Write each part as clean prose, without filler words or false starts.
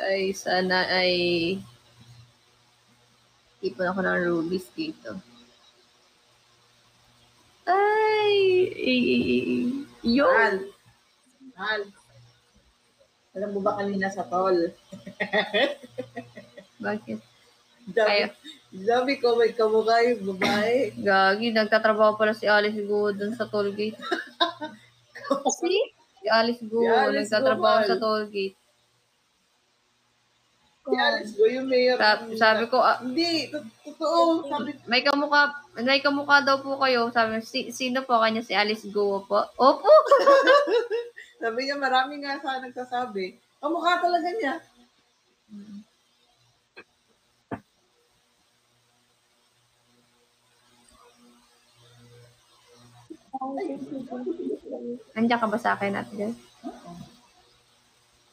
ay sana ay ipon ako ng rubies dito. Ay, yun. Mahal. Alam mo ba kanina sa tol? Bakit? Sabi ko, may kamukha yung babae. Gagi, nagtatrabaho pala si Alice Guo dun sa tollgate. Si Alice Guo, nagtatrabaho sa tollgate. Si Alice Guo, yung mayor. Sabi ko, hindi, totoo. May kamukha daw po kayo. Sabi, sino po kanya? Si Alice Guo po? Opo! Sabi niya, marami nga sa nagsasabi. Kamukha talaga niya. Nandiyan ka ba sa akin natin?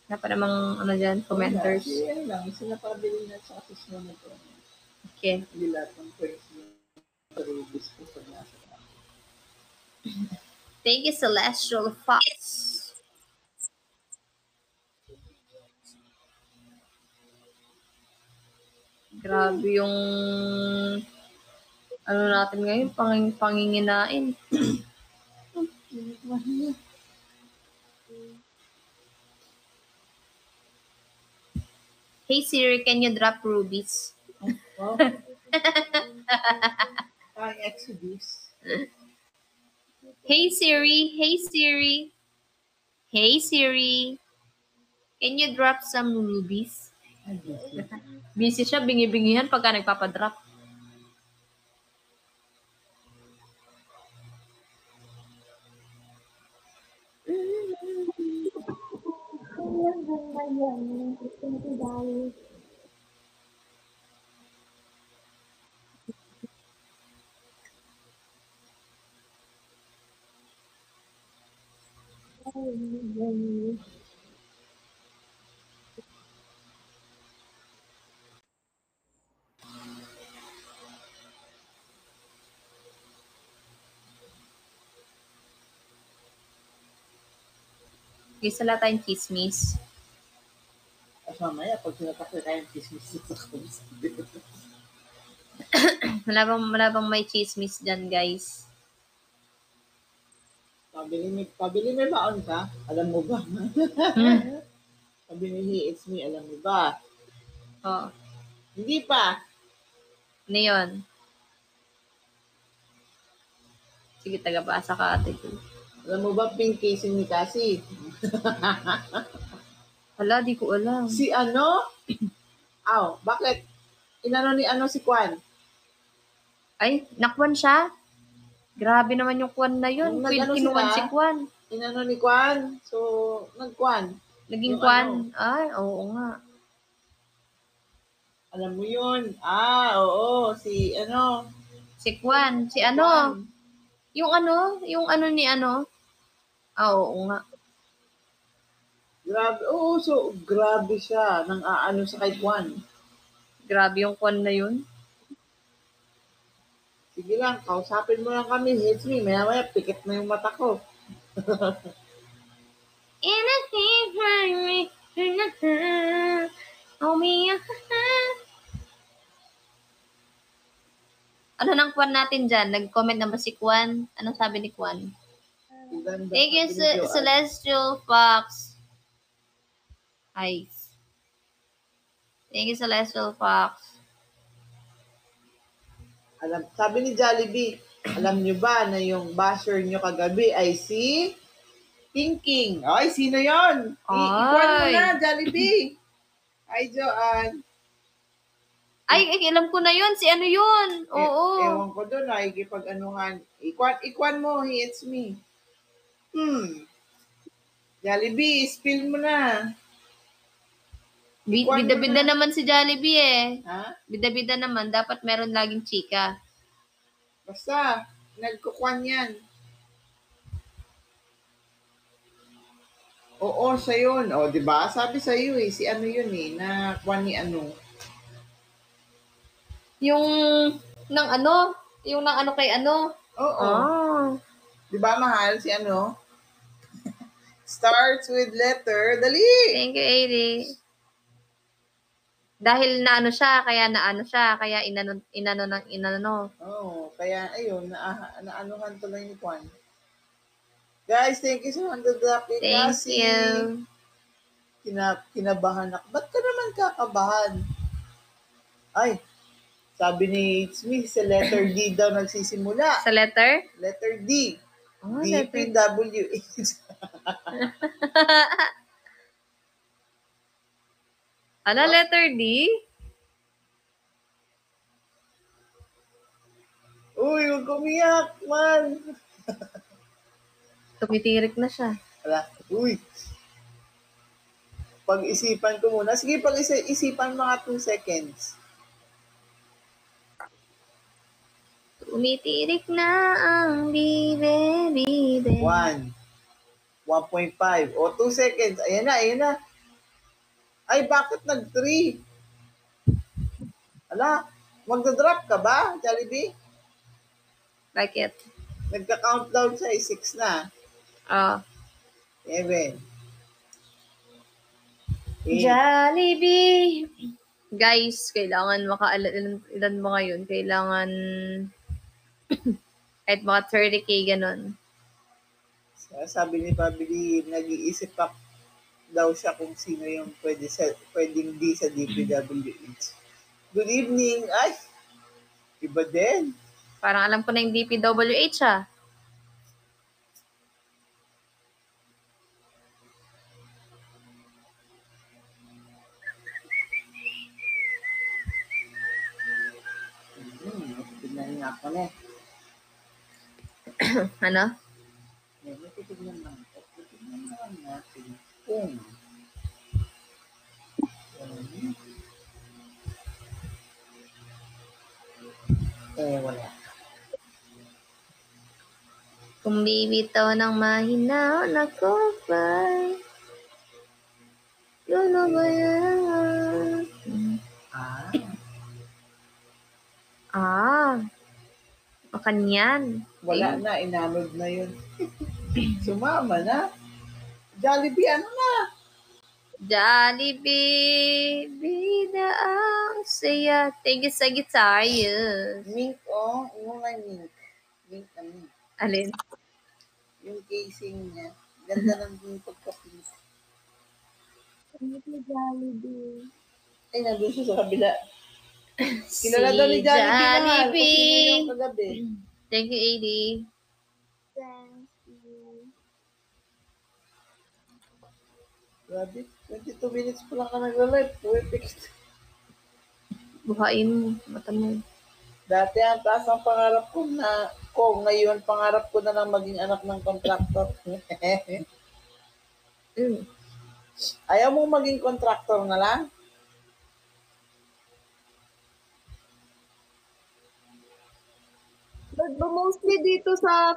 Wala pa namang dyan, commenters. Yan lang, sila pa bilhin na sa asis mo na to. Okay. Hindi lahat ng points mo. Thank you, Celestial Fox. Grabe yung natin ngayon, panginginain. Hey Siri, can you drop rubies? Oh. Exodus. Hey Siri, can you drop some rubies? Busy siya, bingi-bingihan pagka nagpapadrop. Isa lang tayong chismis. At mamaya, pag sinatakot tayong chismis, Wala bang may chismis dyan, guys? Pabili may baon ka? Alam mo ba? Pabili it's me, alam mo ba? Oo. Hindi pa. Ano yun? Sige, tagabasa ka, ate. Alam mo ba, pink casing ni Cassie? Wala, di ko alam. Si ano? Bakit? Inano ni si Kwan? Ay, nakwan siya? Grabe naman yung Kwan na yun. Kinuwan si Kwan. Inano ni Kwan? So, nagkwan. Naging Kwan? Ay, oo nga. Alam mo yun? Oo. Si Kwan. Si ano? Yung ni ano? Oo nga. Grabe. Oo, so grabe siya nang sa kay Kwan. Grabe yung Kwan na yun. Sige lang, kausapin mo lang kami. Hits me. Maya-maya, pikit na yung mata ko. Ano nang Kwan natin dyan? Nag-comment na ba si Kwan? Anong sabi ni Kwan? Thank you, Celestial Fox. Hi. Thank you, Celestial Fox. Sabi ni Jollibee, alam nyo ba na yung basher nyo kagabi ay si Thinking? Ay, sino yon? Ikuan mo na, Jollibee. Hi, Joanne. Ay, alam ko na yun. Si ano yun? Oo. Ewan ko doon, ikipag-anuhan. Ikuan mo, it's me. Jollibee, spill mo na. Bida-bida naman si Jollibee eh. Ha? Bida-bida naman. Dapat meron laging chika. Basta, nagkukuan yan. Oo, siya yun. O, diba? Sabi sa iyo si ano yun na kuan ni ano. Yung kay ano? Oo. Diba, mahal, si ano? Starts with letter. Dali! Thank you, Adi. Dahil naano siya, kaya inano. Oo, kaya ayun, naanuhan tuloy ni Juan. Guys, thank you sa drop in. Thank you. Kinabahan ako. Ba't ka naman kakabahan? Ay, sabi ni Smith, sa letter D daw nagsisimula. Sa letter? Letter D. Oh, DPWH. Ano, letter D? Uy, huwag umiyak, man. Tumitirik na siya. Wala. Uy. Pag-isipan ko muna. Sige, pag-isipan mga 2 seconds. Tumitirik na ang bibe. 1. 1.5. O, 2 seconds. Ayan na. Ay, bakit nag-3? Ala, magdadrop ka ba, Jollibee? Bakit? Nagka-countdown siya, 6 na. 7. Jollibee. Guys, kailangan ilan mo ngayon? Kailangan kahit mga 30K ganun. Sabi ni Pabili, nag-iisip pa daw siya kung sino yung pwedeng di sa DPWH. Good evening. Ay, iba din. Parang alam ko na yung DPWH ah. Tignan nga ako na. Ano? Tignan lang natin kung wala. Kung bibitaw ng mahinaw na kopay, yun ba yan? Makanyan. Wala na, inanod na yun. Sumama na. Jollibee, ano na? Jollibee, bida ang saya. Thank you sa guitar, yes. Mink, yung nga mink. Mink na mink. Alin? Yung casing niya. Ganda ng pagka-pink. Jollibee. Ay, nandun siya sa kabila. Kilala daw ni Jollibee. Thank you, AD. Thank you. Grabe, 22 minutes pa lang ka nag-live. Perfect. Buhain mo, mata mo. Dati ang taas ang pangarap ko ngayon pangarap ko na lang maging anak ng contractor. Ayaw mo maging contractor na lang? But mostly dito sa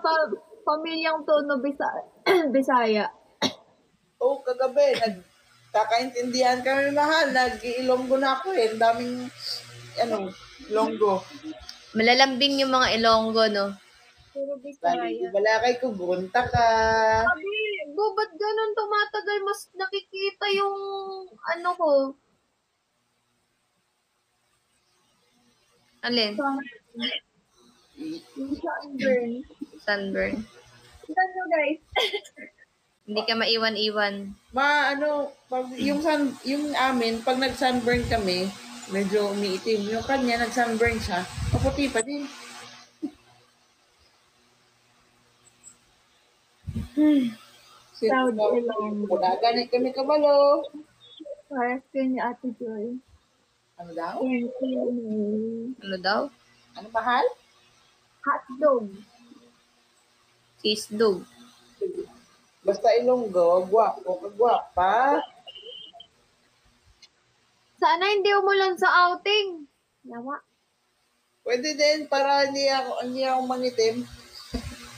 pamilyang Tono Bisaya. Oo, kagabi, nagkakaintindihan kami mahal. Nag-Ilonggo na ako eh. Ang daming, Ilonggo. Malalambing yung mga Ilonggo, no? Puro Sabi, Bisaya. balakay ko, bunta ka. Sabi, ba't ganun tumatagal? Mas nakikita yung ano ko. Alin? Yung sunburn. Sunburn. Tignan nyo guys. Hindi ka maiwan-iwan. Pag yung amin, pag nag-sunburn kami, medyo umiitim. Yung kanya, nag-sunburn siya, maputi pa din. Proud Ilonggo. Wala ganit kami kabalo. Parang ni Ate Joy. Ano daw? Ano daw? Ano mahal? Hotdog. Cheese dog. Basta Ilonggo, gwapo, kagwapa. Sana hindi umulan sa outing. Yawa. Pwede din para hindi ako mangitim.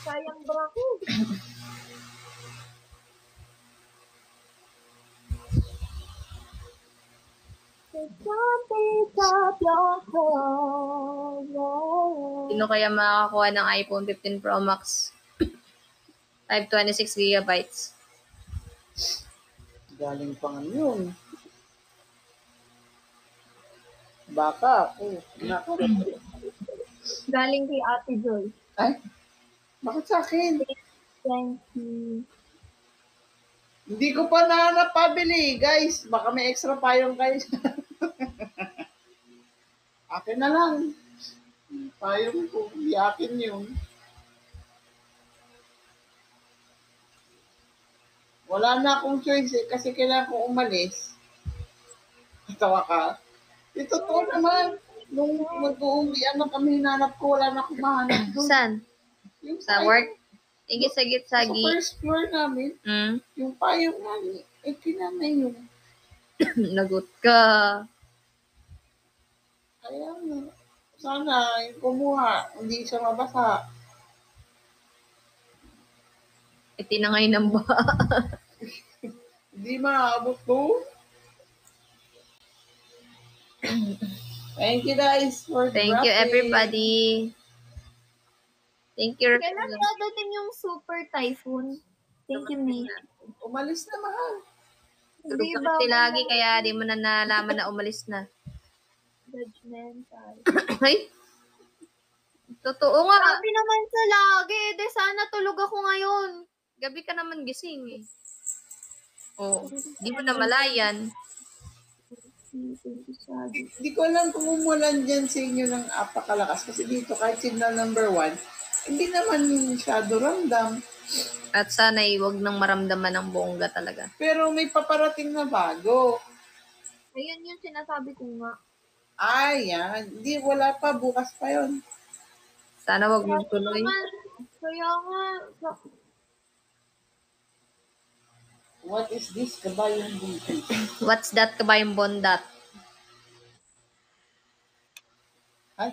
Sayang bra ko. Sino kaya makakakuha ng iPhone 15 Pro Max? 526 gigabytes. Galing pa nga yun. Baka ako. Nako. Galing kay Ate Joy. Ay, bakit sa akin? Thank you. Hindi ko pa napabili, guys. Baka may extra payong kayo. Akin na lang. Payong ko. Hindi akin yun. Wala na akong choice kasi kailangan kong umalis. Tawa ka. Ito to naman. Nung mag-uuwian na kami, hinanap ko, wala na akong mahanap doon. Saan? Yung Sa payong- work? Igi sa Sa gitsagi. first floor namin, yung payong namin, kinamay yun. Nagot ka. Kaya nga, sana yung kumuha, hindi siya mabasa. Itinangay ng ba? Hindi maaabot to. Thank you guys for Thank you, dropping. everybody. Thank you. Kailan dadating yung super typhoon? Thank you, May. Umalis na, mahal. Tulog Di ka ba? kasi lagi, kaya di mo na nalaman na umalis na. Judgmental. Ay! Totoo nga. Sabi naman sa lagi, de sana tulog ako ngayon. Gabi ka naman gising eh. Oo. Di mo na malayan. Di ko alam kung umulan dyan sa inyo ng apakalakas. Kasi dito, kahit signal number 1, hindi naman masyado ramdam. At sana wag nang maramdaman ng bongga talaga. Pero may paparating na bago. Ayun yung sinasabi ko nga. Ay, yan. Hindi, wala pa. Bukas pa yon. Sana wag mong tuloy. Kaya nga, What is this? Kabayang buntis. What's that kabayang bondat? Ay.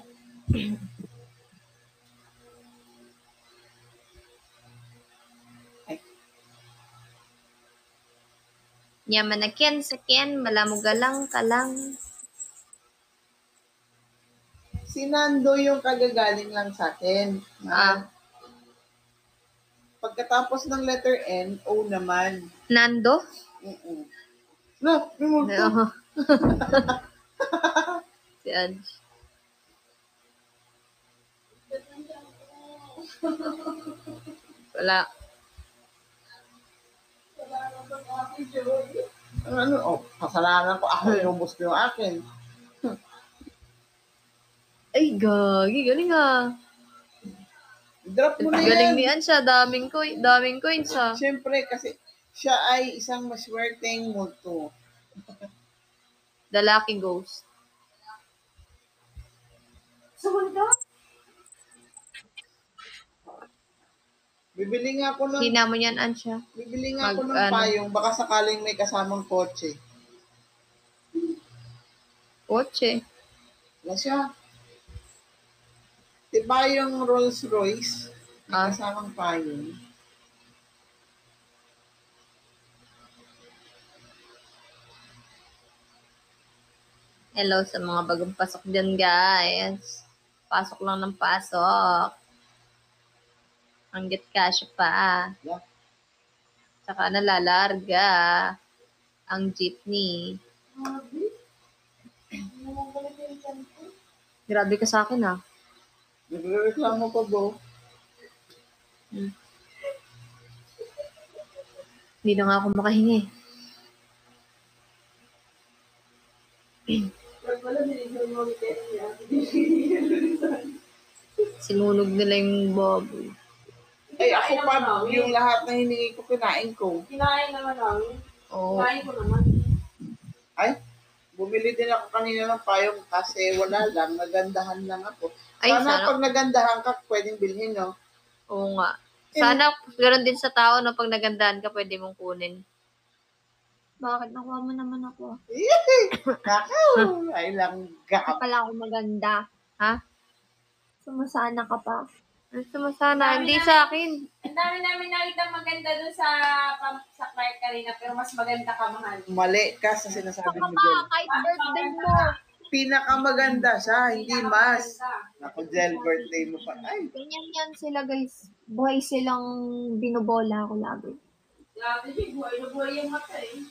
Ay. Yaman na ken sa ken, malamugalang kalang. Si Nando yung kagagaling lang sa akin. Pagkatapos ng letter N, O naman. Nando? No, remove to. Oo. Si Ange. Wala. Ano? Oh, kasalanan ko. Ako inubos ko yung akin. Ay, gagi. Galing ah. Drop mo na Galing yan. ni Ange ah. Daming coins ah. Siyempre, kasi siya ay isang maswerteng multo. The Lucky Ghost. Bibili nga ako ng Hina mo yan, Ange ah. Bibili nga ako ng Ano? payong, baka sakaling may kasamang kotse. Kotse. Wala siya. Diba yung Rolls Royce, may kasamang payong. Hello sa mga bagong pasok dyan, guys. Pasok lang ng pasok. Hanggat kasya pa. Yeah. Saka nalalarga ang jeepney. Grabe ka sa akin, ah. Nagre-reklamo pa ba? Hindi na nga ako makahingi. Sinunog nila yung baboy. Ay, ako pa, yung lahat na hiningi ko, kinain ko. kinain naman namin. Oo. Kinain ko naman. Ay, bumili din ako kanina ng payong kasi wala lang, nagandahan lang ako. Ay, Sana sana. pag nagandahan ka, pwedeng bilhin, no? Oo nga. Sana ganoon din sa tao na pag nagandahan ka, pwede mong kunin. Bakit? Nakuha mo naman ako. Kakaw! Ay lang Hindi pala ako maganda. Ha? Sumasana ka pa. Sana. Hindi sa akin. Ang dami namin nakita maganda doon sa Clark kanina, pero mas maganda ka, mahal. mali ka sa sinasabi Saka mo pa, dyan. kahit birthday mo. Pinakamaganda siya, hindi mas. Ako, Jel, birthday mo pa. Ay, Ganyan yan sila, guys. Buhay silang binobola ako lagi. Grabe, buhay na buhay yung mata eh.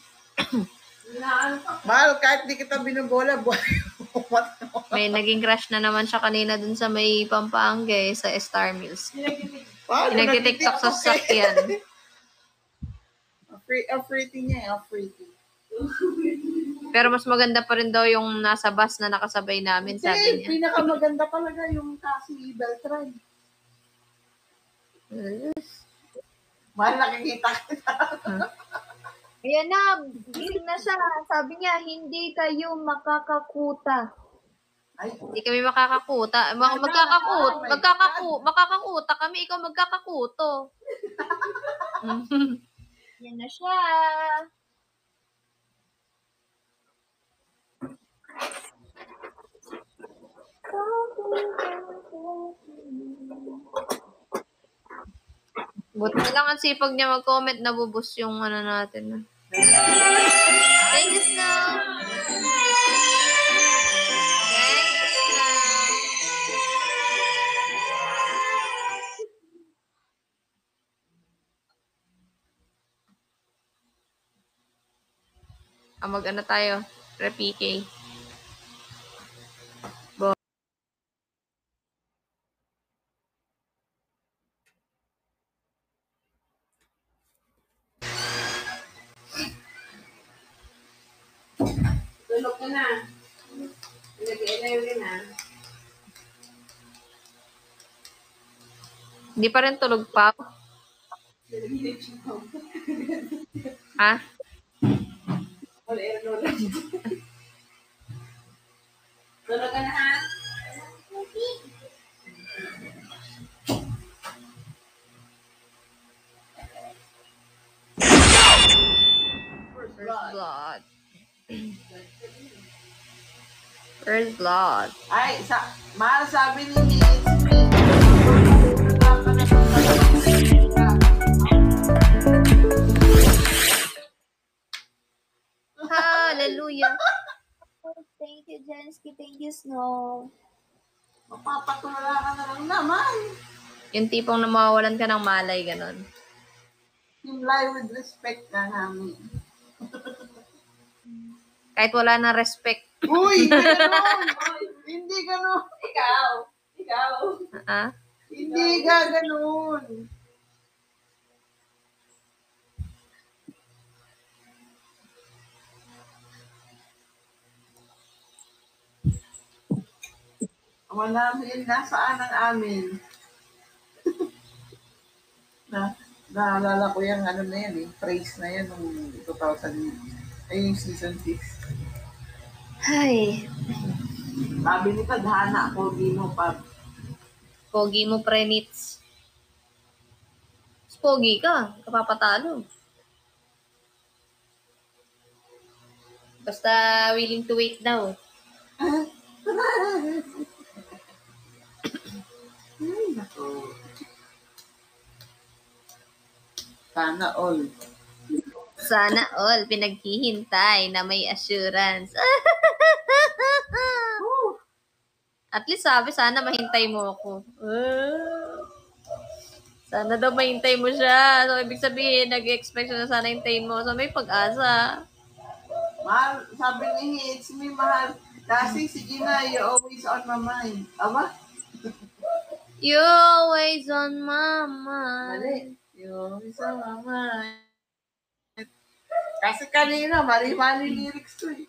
Inaano pa. mahal, kahit di kita binubola, buhay mo. May naging crush na naman siya kanina dun sa may Pampanga sa Star Mills. Nagtitiktok sa sasakyan. Pretty niya, pretty. Pero mas maganda pa rin daw yung nasa bus na nakasabay namin, sabi niya. Pinakamaganda talaga yung taxi Beltran. Mahal nakikita kita. Ayan na, yun na siya. Sabi niya, hindi kayo makakakuta. Hindi kami makakakuta. Makakakuta kami, ikaw magkakakuto. Yan na siya. Buti na lang ang sipag niya mag-comment, nabubus yung ano natin. Thank you, Snow! Mag-ano tayo? Pre-PK. Tulog ka na. Nag-11 na. Hindi pa rin tulog pa. Ha? Tulog ka na, ha? Blood. First blood. Ay, mahal sabi ni Hallelujah. Thank you, Jensky. Thank you, Snow. Mapapatulala ka na lang naman. Yung tipong na mawawalan ka ng malay, ganon. Yung lie with respect ka namin. Kahit wala na respect. Uy, hindi ganon. Hindi ganon. Ikaw. Ha? Hindi ka ganon. Wala namin, nasaan ang amin? Naalala ko yung ano na yan, praise na yan nung 2000, yung season 6. Ay. Sabi ni Tadhana, pogi mo pa. Pogi mo, Prenits. Pogi ka. Kapapatalo. Basta willing to wait daw. Ay, nako. Sana all. Sana all pinaghihintay na may assurance. At least sabi, sana mahintay mo ako. Sana daw mahintay mo siya. So, ibig sabihin, nag-expect siya na sana hintayin mo. So, may pag-asa. Mahal, sabi ni Hits, may mahal. Kasi si Gina, you're always on my mind. Aba? You're always on my mind. Mali. You're always on my mind. Kasi kanina, mali-mali lyrics ko eh.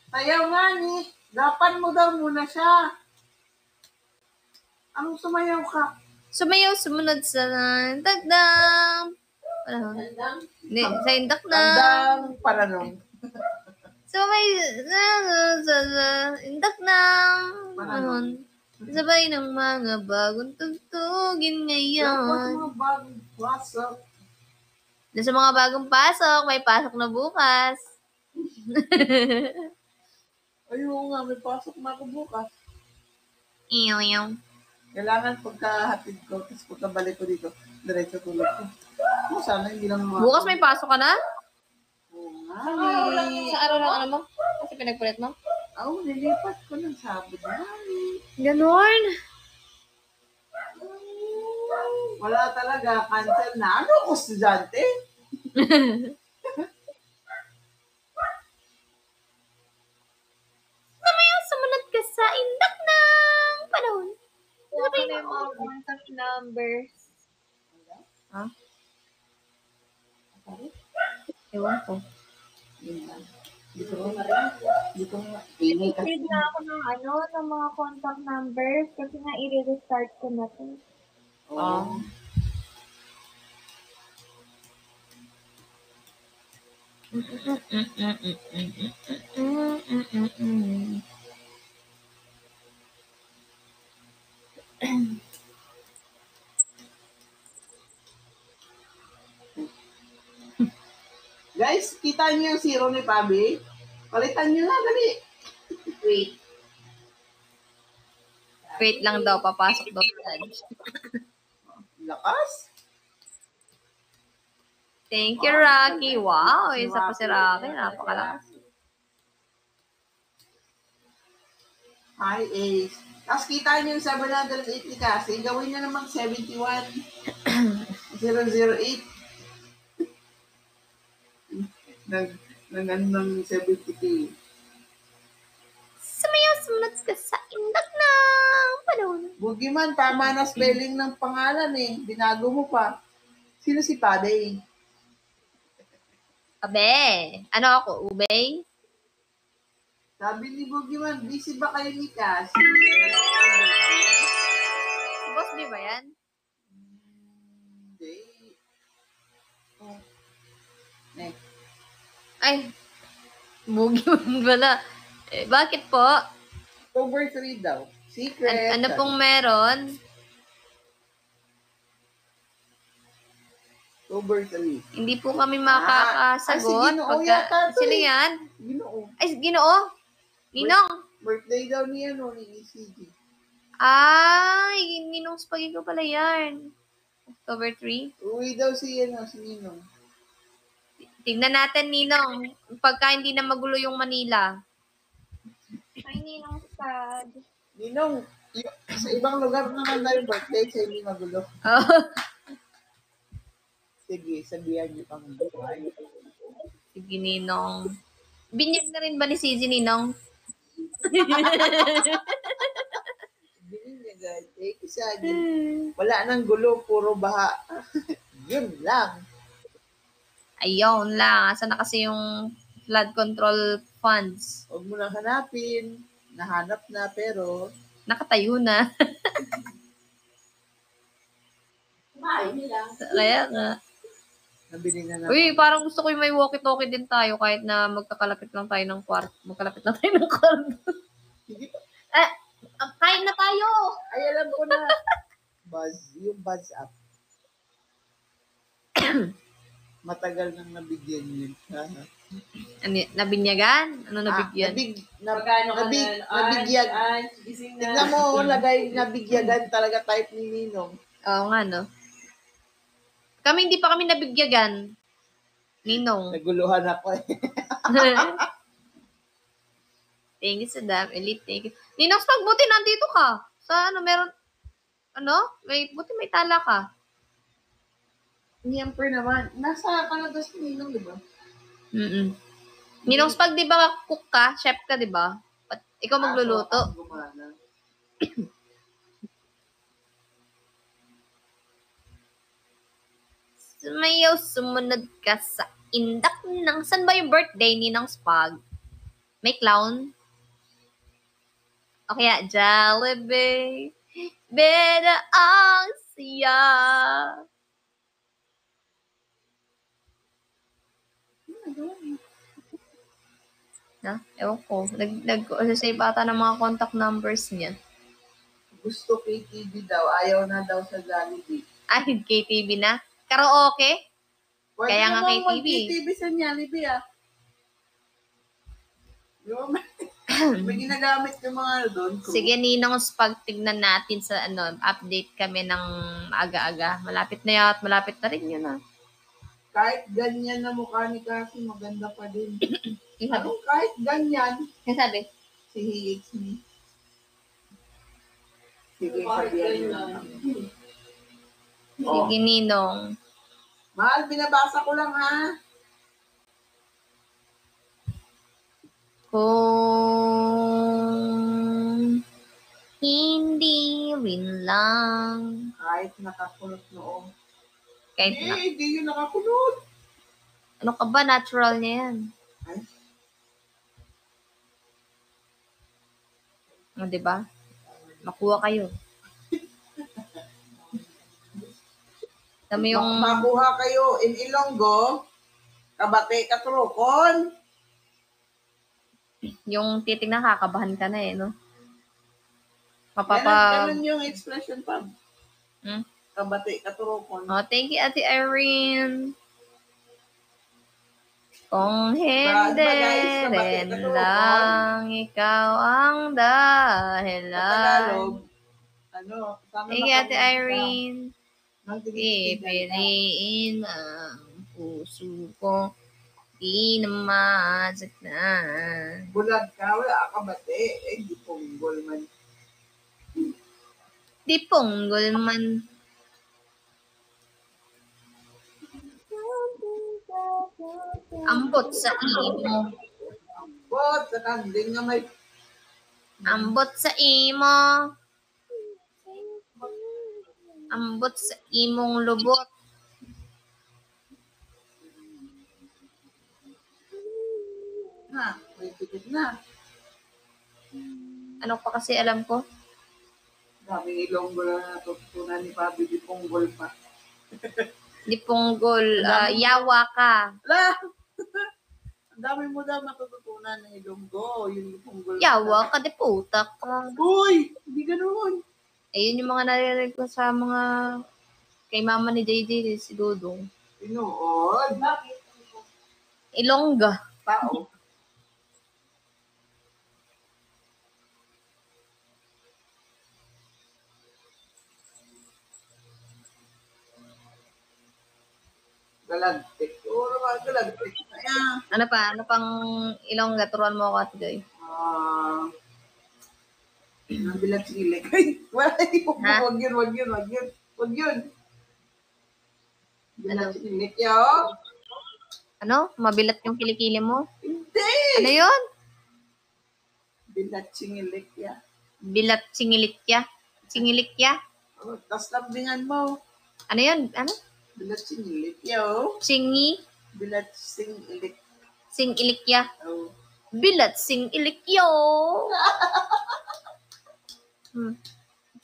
Sayaw nga ni, dapan mo daw muna siya. Anong sumayaw ka? Sumayaw, sumunod sa dagdang. Ano? Hindi, sa indak na. Tandang paranong. Sumay, sa indak na. Sabay ng mga bagong tugtugin ngayon. Mga bagong pasok. Sa mga bagong pasok, may pasok na bukas. Ayun nga, may pasok na ako bukas. Iyaw. Kailangan pagkahatid ko, tapos pagkabalik ko dito, diretso tulog ko. Sana hindi lang mga... Bukas may pasok ka na? Oo nga. Sa araw ng ano mo? Kasi pinagpalit mo? Oo, nilipat ko ng Sabado na. Ganon. Wala talaga, cancel na. Ano ako, estudyante? mga contact numbers. Ha? Ewan ko. Dito nga. Ingay ka. Need na ako ng mga contact numbers kasi nga i-restart ko na to. Guys, kita niyo yung zero ni Pabi? Palitan niyo na, dali. Wait. Wait lang daw, papasok daw sa lunch. Lakas. Thank you, Rocky. Wow, isa pa si Rocky. Napakalakas. Hi, Ace. Tapos kita niyo yung 780 kasi, gawin niyo namang 71. 008. ng 70k. Sumayaw-sumunod ka sa indak ng panahon. Bugiman, tama na spelling ng pangalan eh. Binago mo pa. Sino si Paday? Abe, ano ako, Ubay? Sabi ni Bugiman, busy ba kayo ni Cass? Si Boss B ba yan? Hindi. Next. Ay, Bugi man pala. Eh, bakit po? October 3 daw. Secret. Ano pong meron? October 3. Hindi po kami makakasagot. si Ginoo yata to Sino eh. yan? Ginoo. Ay, Ginoo? Ninong? Birthday daw niya no, ni ECG. Ay, Ninong Spaghetti ko pala yan. October 3. Uwi daw si Ninong. Tignan natin, Ninong. Pagka hindi na magulo yung Manila. Ay, Ninong sad. Ninong, sa ibang lugar naman na yung birthday, sa hindi magulo. Oh. Sige, sabihan niyo pang buhay. Sige, Ninong. Binyag na rin ba ni Sisi, Ninong? Bilhin niya guys. Isa, wala nang gulo, puro baha. Yun lang. Ayun lang. Asa na kasi yung flood control funds? Huwag mo nang hanapin. Nahanap na, pero Nakatayo na. Kaya nga. nabili na naman. Uy, parang gusto ko yung may walkie-talkie din tayo kahit na magkakalapit lang tayo ng kwarto. Magkalapit lang tayo ng kwarto. Hindi pa. Kain na tayo! Ay, alam ko na. Yung buzz up. Matagal nang nabigyan yun. Ano, nabinyagan? Ano nabigyan? Nabigyan. Tignan mo, lagay nabigyagan talaga type ni Ninong. Oo nga, no? Kami, hindi pa kami nabigyagan. Ninong. Naguluhan ako eh. Thank you sa dam. Elite, thank you. Ninong, pag buti nandito ka. Sa ano, meron, buti may tala ka. Siyempre naman. Nasa Canada si Ninong, di ba? Ninong, pag di ba cook ka, chef ka, di ba? Ikaw magluluto. Gumana. Sumayaw, sumunod ka sa indak ng... San ba yung birthday ni Ninong Spag? May clown? O kaya, Jollibee, beda ang siya. Na? Ewan ko. Nag-save ata ng mga contact numbers niya. Gusto KTV daw. Ayaw na daw sa Jollibee. Ay, KTV na? Karaoke? Pwede Kaya nga naman KTV. mag-KTV sa Jollibee ah. May ginagamit yung mga doon. Sige, Ninong, pag tignan natin sa update kami ng aga-aga. Malapit na yat, malapit na rin yun ah. Kahit ganyan na mukha ni Cassie, maganda pa din. Yung sabi? Kahit ganyan, Yung sabi? si Higgs ni. Sige, sabihan mo lang. Sige, Ninong. Mahal, binabasa ko lang ha. Kung hindi Gawin lang. Kahit nakakulot noong. Kahit na. Hindi yun nakakulot. Ano ka ba? Natural niya yan. Ay, O, diba? Makuha kayo. Dami yung... makuha kayo in Ilonggo, Kabate, Katurokon. Yung titignan, kakabahan ka na eh, no? Ganun yung expression pa. Hmm? Kabate, Katurokon. Oh, thank you, Ate Irene. Kung hindi guys, kabate, rin Katurokon. lang ikaw ang dahilan. Tagalog, Thank you, Ate Irene. Pipiliin. Pipiliin ang puso ko, di na masaktan. Bulag ka, wala kabate. Di punggol man. Di punggol man. Ambot sa imo. Ambot, sa kanding nga may Ambot sa imo. Ambot sa imong lubot. na. May tikit na. Ano pa kasi alam ko? Daming Ilonggo na natutunan ni Pabi di punggol pa. Di punggol, yawa ka. Ala! Ang dami mo daw matututunan ng Ilonggo. Yung punggol. Yawa ka, di putak ka. Uy! Hindi ganoon. Ayun yung mga naririnig ko sa mga kay mama ni JJ, si Dudong. Tinuod. Bakit? Ilongga. Tao. Galagtik. Oo naman, galagtik. Ayan. Ano pa? Ano pang Ilongga? Turuan mo ako, Ate Joy. Nabilang silik. Ay, wala yung Ha? wag yun. Wag yun. Bilang Ano? silik, yo. Ano? Mabilat yung kilikili mo? Hindi! Ano yun? Bilat singilik, ya. Bilat singilikya? Singilikya? Oh, tas lambingan mo. Ano yun? Ano? Bilat singilik, yo. Singi? Bilat singilik. Singilikya? Oh. Bilat singilikyo!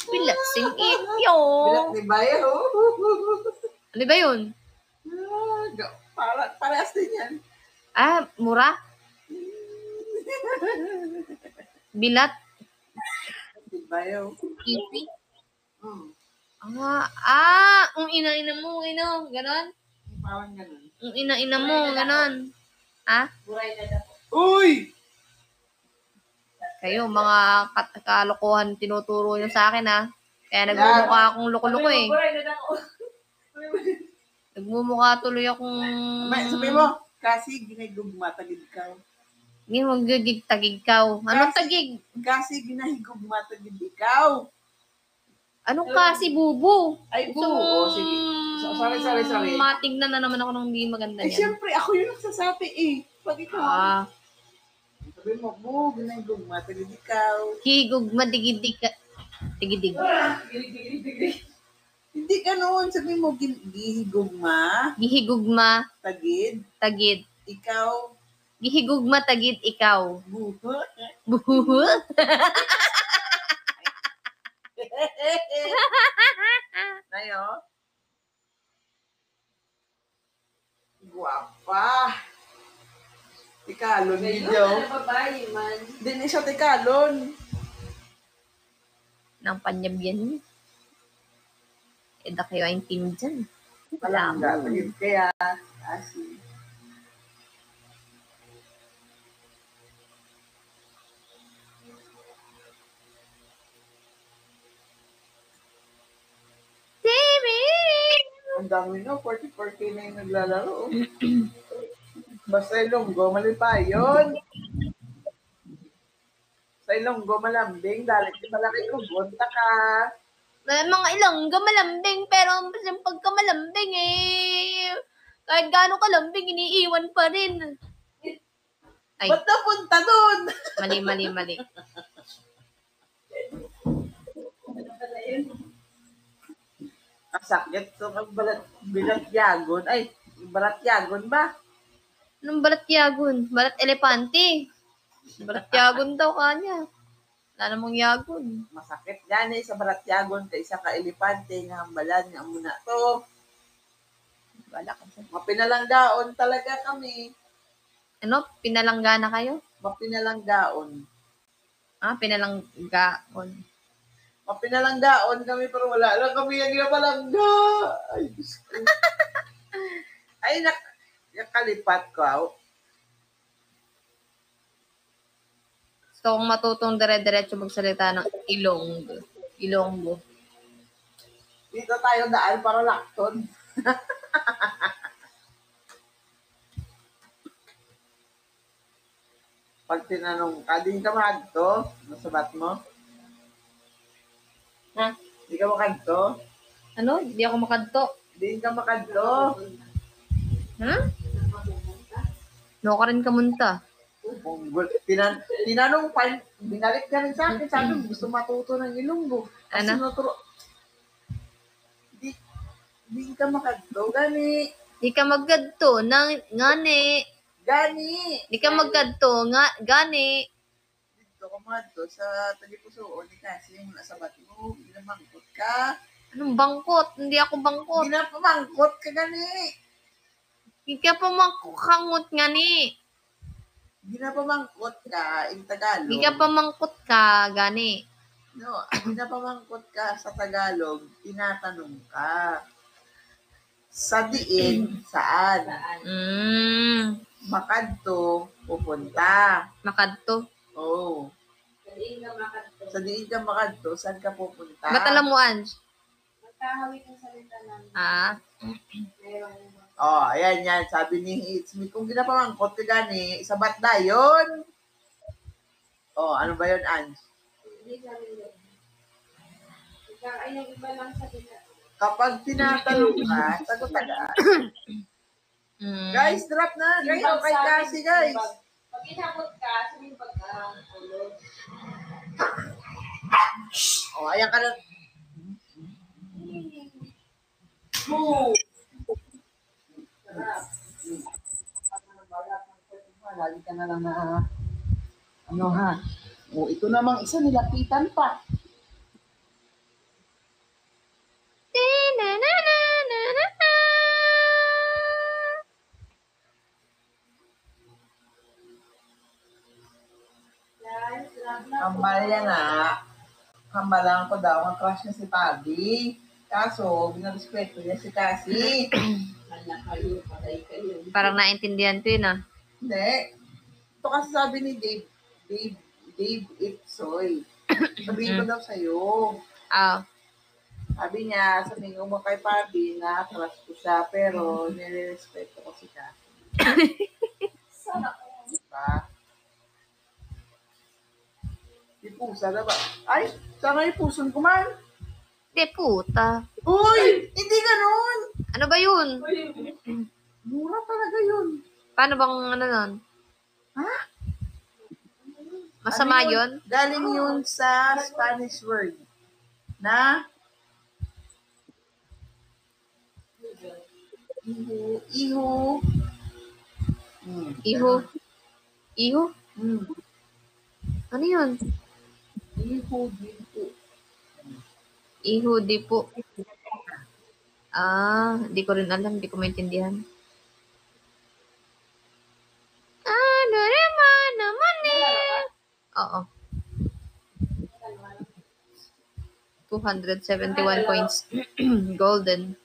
Bilat singilikyo! Bilat ni Bayo. Ano ba yun? Parehas din yan. Ah, mura? Bilat? Di Bayo. Easy? Hmm. Ang ina-ina mo, ganon? Parang ganun. Ang ina-ina mo, ganon. Buray na daw. Uy! Kayo, mga kalokohan tinuturo nyo sa akin, ha? Kaya nagmumukha akong loko-loko, eh. Buray na daw. Nagmumukha tuloy akong... Sabi mo, kasi ginagugma, tagid ka. Hindi, maggagig-tagig ka. Anong tagig? Kasi ginahigugma, tagid ikaw. Anong kasi, bubu? Ay, Gusto buo. mong Sige. Sorry. matignan na naman ako ng hindi maganda Eh, yan. syempre, ako yung nagsasabi eh. Pag ikaw. Sabi mo, buo, ginahigugma, tagid ikaw. Higugma, digidig ka. Digidig. Hindi ganun. Sabi mo, gihigugma, Gihigugma, tagid, tagid. ikaw, Gihigugma, tagid, ikaw. buho. Buhu. Tayo. Guwapa. Tikalon video. Babae man. Hindi na siya tikalon. Nang panyabyan. Da kayo ang team dyan. Wala ang gagawin. Kaya, kasi. Baby! Ang dami na, 44K na yung naglalaro. Basta Ilonggo, malipa yun. Sa Ilonggo, malambing, dahil malaki ko, bunta ka. Mga Ilongga malambing, pero yung pagka malambing kahit gaano kalambing, iniiwan pa rin. Ay, Ba't napunta dun? mali. Sakit. So, balatyagon. Ay, balatyagon ba? Anong balat yagon? Balat elepante. Balat yagon daw kanya. Wala namang yagon. Masakit gani sa balatyagon kaysa ka elepante nga hambalan nga muna to. Wala ka sa... Mapinalanggaon talaga kami. Ano? Pinalangga na kayo? Mapinalanggaon. Pinalanggaon. Mapinalanggaon kami pero wala lang kami yung ginapalangga. Ay, Diyos ko. Ay, nakalipat ko. Gusto kong matutong dire-diretso magsalita ng Ilonggo. Ilonggo. Dito tayo daan para lakton. Pag tinanong ka, di ka makadto? Nasabat mo? Ha? Di ka makadto? Ano? Hindi ako makadto. Di ka makadto? Ha? No ka rin kamunta. Tinanong pa, binalik ka rin sa akin. Sabi mo, gusto matuto ng Ilonggo. Kasi Ano? Di ka makadto, gani. Di ka magkadto. Ngani. Gani. Di ka magkadto. Gani. Dito ka makadto sa Tagipusoon ni kasi mula sa bati mo, ginamangkot ka. Anong bangkot? Hindi ako bangkot. Ginapamangkot ka, gani. Di ka pa mangkukangot ngani. Ginapamangkot ka in Tagalog. Di ka pa mangkot ka. Gani. No, ginapamangkot ka sa Tagalog, tinatanong ka. Sa diin, saan? Makadto, pupunta. Makadto. Oh. Sa diin ka makadto, saan ka pupunta? Ba't alam mo, Ange? Magkahawit ng salita namin. Oh, ayan yan. Sabi ni It's Me, kung ginapamangkot ka gani, isabat na yun. Oh, ano ba yun, Ange? Hindi sabi yun. Ay, yung iba lang salita. Kapag tinatanong ka, sagot agad. Guys, drop na. Guys, okay kasi, guys. Pag inabot ka, sabihin pagka-ulog. Oh, ayan ka na. Move! Lagi ka na lang na, ano ha? Oh, ito namang isa nilapitan pa. Kambal yan na. Kambalan ko daw, ang crush niya si Pabi. Kaso, binarespeto niya si Cassie. Parang naintindihan ko yun, Hindi. Ito kasi sabi ni Dave Itsoy. Sabihin ko daw sa'yo. Sabi niya, sabihin ko mo kay Pabi na crush ko siya, pero nirespeto ko si Cassie. Diba? Pusa na ba? Ay, sana yung puson ko man. Hindi, puta. Uy! Hindi ganun! Ano ba yun? Mura talaga yun. Paano bang ano nun? Ha? Masama Ano yun? Galing yun sa Spanish word na iho. Iho? Iho? Hmm. Ano yun? Iho dito. Iho di po. Di ko rin alam. Di ko maintindihan. Ano naman eh. Oo. 271 points. Golden.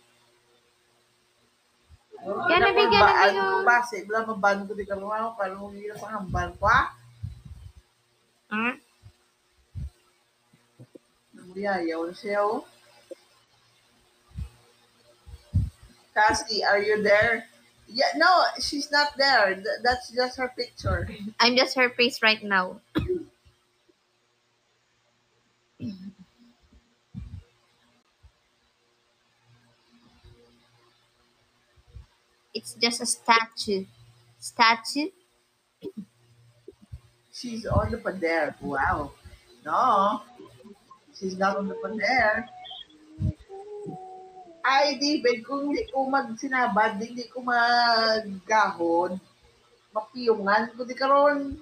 Yan, nabigyan na kayo. Base, wala maban ko di ka mga parang hindi sa hambal ko ha? Yayaw na siya oh. Cassie, are you there? Yeah, no, she's not there. That's just her picture. I'm just her face right now. It's just a statue. Statue? She's on the pader. Wow. No. She's not on the pader. Ay, David, kung hindi ko magsinabad, hindi ko maggahon, mapiyungan, kundi karon.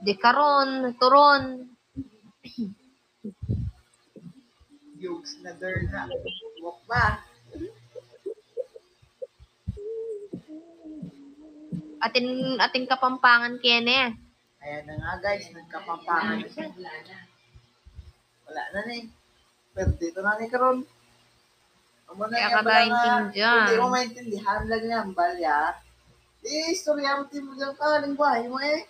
Di karon, turon. Yugs na der na. Wak ba? Ating kapampangan kene. Ayan na nga guys, nagkapampangan na siya. Wala na ni. Pero dito na ni karon. Amo na Kaya yan ka pala nga. maintindihan. Hindi mo maintindihan lang yan, balya. Istorya mo din mo dyan ka, lingwahe mo eh.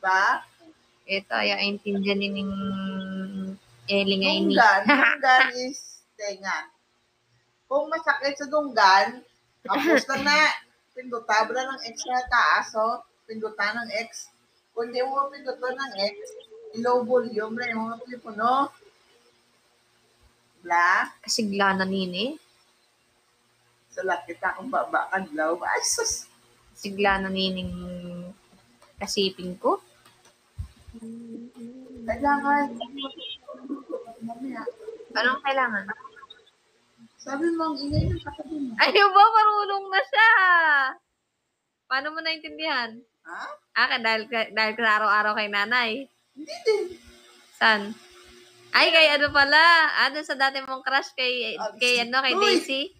Ba? Ito, ay intindihan ni ning Eli nga ini. Dunggan is tenga. Kung masakit sa dunggan, tapos lang na, pindutan na ng X na taas, so, pindutan ng X. Kung di mo pindutan ng X, low volume na yung mga telepono. Bla, Kasigla na nini. sa lakit akong babakan law. Ay, sus. Sigla na nining kasiping ko. Kailangan. Mamaya. Anong kailangan? Sabi mo, ang ingay ng katabi mo. Ayaw ba? Marunong na siya. Paano mo naintindihan? Ha? Dahil ka araw-araw kay nanay. Hindi din. Saan? Ay, kay ano pala? Doon sa dati mong crush kay Uy! Daisy?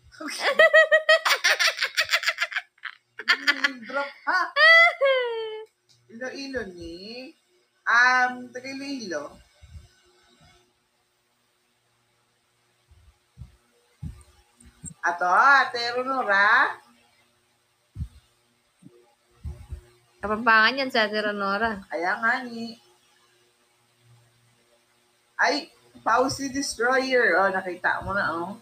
Drop, ha? Iloilo ni. Taga Iloilo. Ato, Ate Ronora. Kapampangan yan sa Ate Ronora. Kaya nga ni. Ay, Pausi Destroyer. Oh, nakita mo na, oh.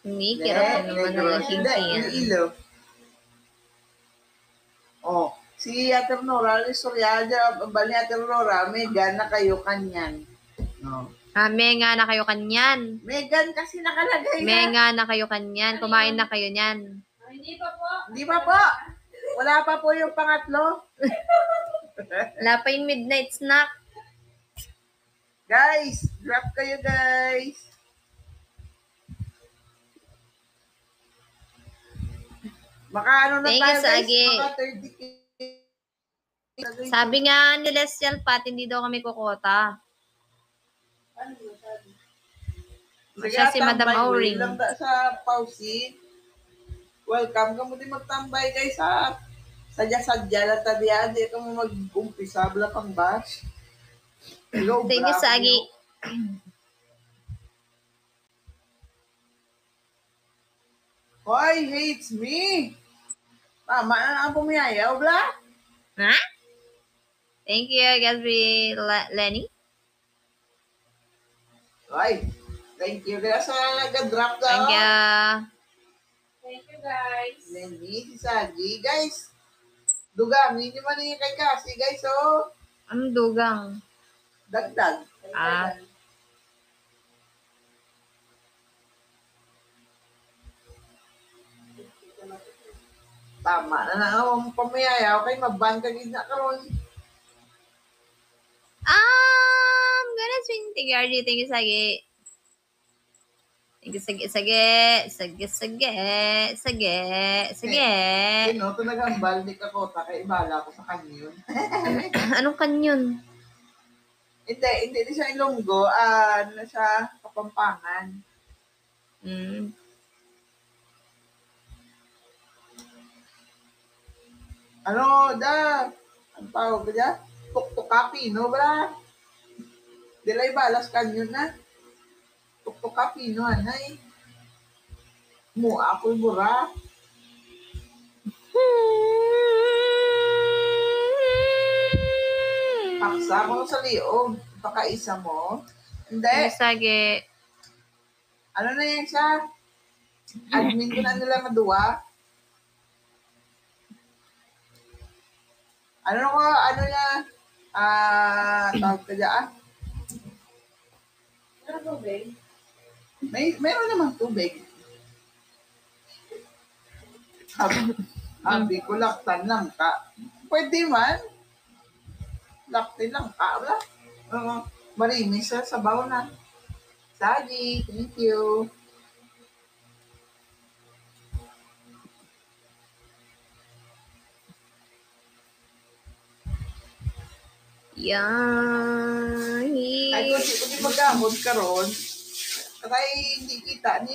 Hindi, kira ko naman ng Hindi, Iloilo. Oh, si Ate Ronora, Soryada, bali Ate Ronora, may gana kayo kanyan. No. Menga na kayo kanyan. Megan kasi nakalagay na. Menga na kayo kanyan. Kumain na kayo niyan. Hindi pa po. Di ba po? Wala pa po yung pangatlo. Wala pa yung midnight snack. Guys, drop kayo guys. Maka ano na Thank tayo you, guys? Sagi. Maka 30K. Sabi nga ni Celestial Pat, hindi daw kami kukota. Siya si Madam Auring. Lang sa Pausi. Welcome ka mo din magtambay guys ha. Sadya-sadya lang tadiyan. Di ka mo mag-umpisa. Bala pang bash. Hello, Thank you, Sagi. Hoy, hates me. Tama na ang pumiyayaw, bla? Ha? Thank you, Gatsby Lenny. Hoy, thank you. Kaya sa nag-drop daw. Thank you. Thank you, guys. Lenny, si Sagi. Guys, dugangin nyo man yung kay Cassie, guys, oh. Anong dugang? Dagdag. Ah. Tama na na ang pamayayaw kay maban ka gid na karon. Gonna swing TRG. Thank you, Sagi. Thank you, Sagi. Sino to nagambal ni Kakota kay ibala ko sa kanyon. Anong kanyon? Hindi siya Ilonggo, ano siya Kapampangan. Mm. Ano ang tawag ko dyan? Tuktukapi, no ba? Dilay balas kanyon na. Tuktukapi, no, anay. Mo, ako'y mura. Paksa mo sa liog. Baka isa mo. Hindi. Sagi. Ano na yan siya? Admin ko na nila maduwa. Ano na, tawag ka dyan? Ano po, babe? Meron namang tubig. Sabi ko, laktan lang ka. Pwede man. Laktin lang ka, wala? Oo. Marinis sa sabaw na. Sagi, thank you. Yan. Ay, kung di magkamod ka ron, kaya hindi kita ni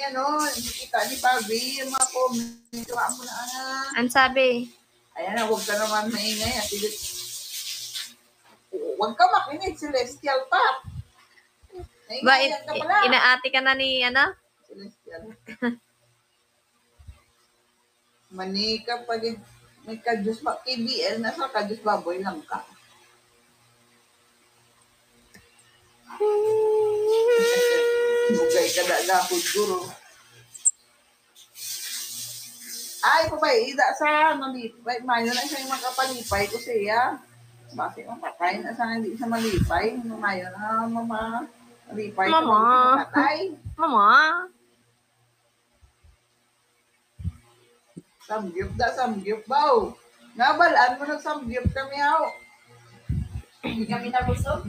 Pabi, yung mga comment. Tuwa mo na, Ang sabi? Ayan na, huwag ka naman maingay. Huwag ka makinig, Celestial pa. Ba, Naingayan ka pala. inaati ka na ni, ano? Celestial. Manika pag may kadyos ba, KBL, nasa kadyos baboy lang ka. Bugay ka na guro. Ay, ida sa malipay. Mayo na siya yung makapalipay ko siya. Bakit makakain na sa hindi sa malipay. Mayo na malipay. Mama. Mama. Samgyup baw. Nabalaan mo ng samgyup kami haw. Hindi kami nabusog.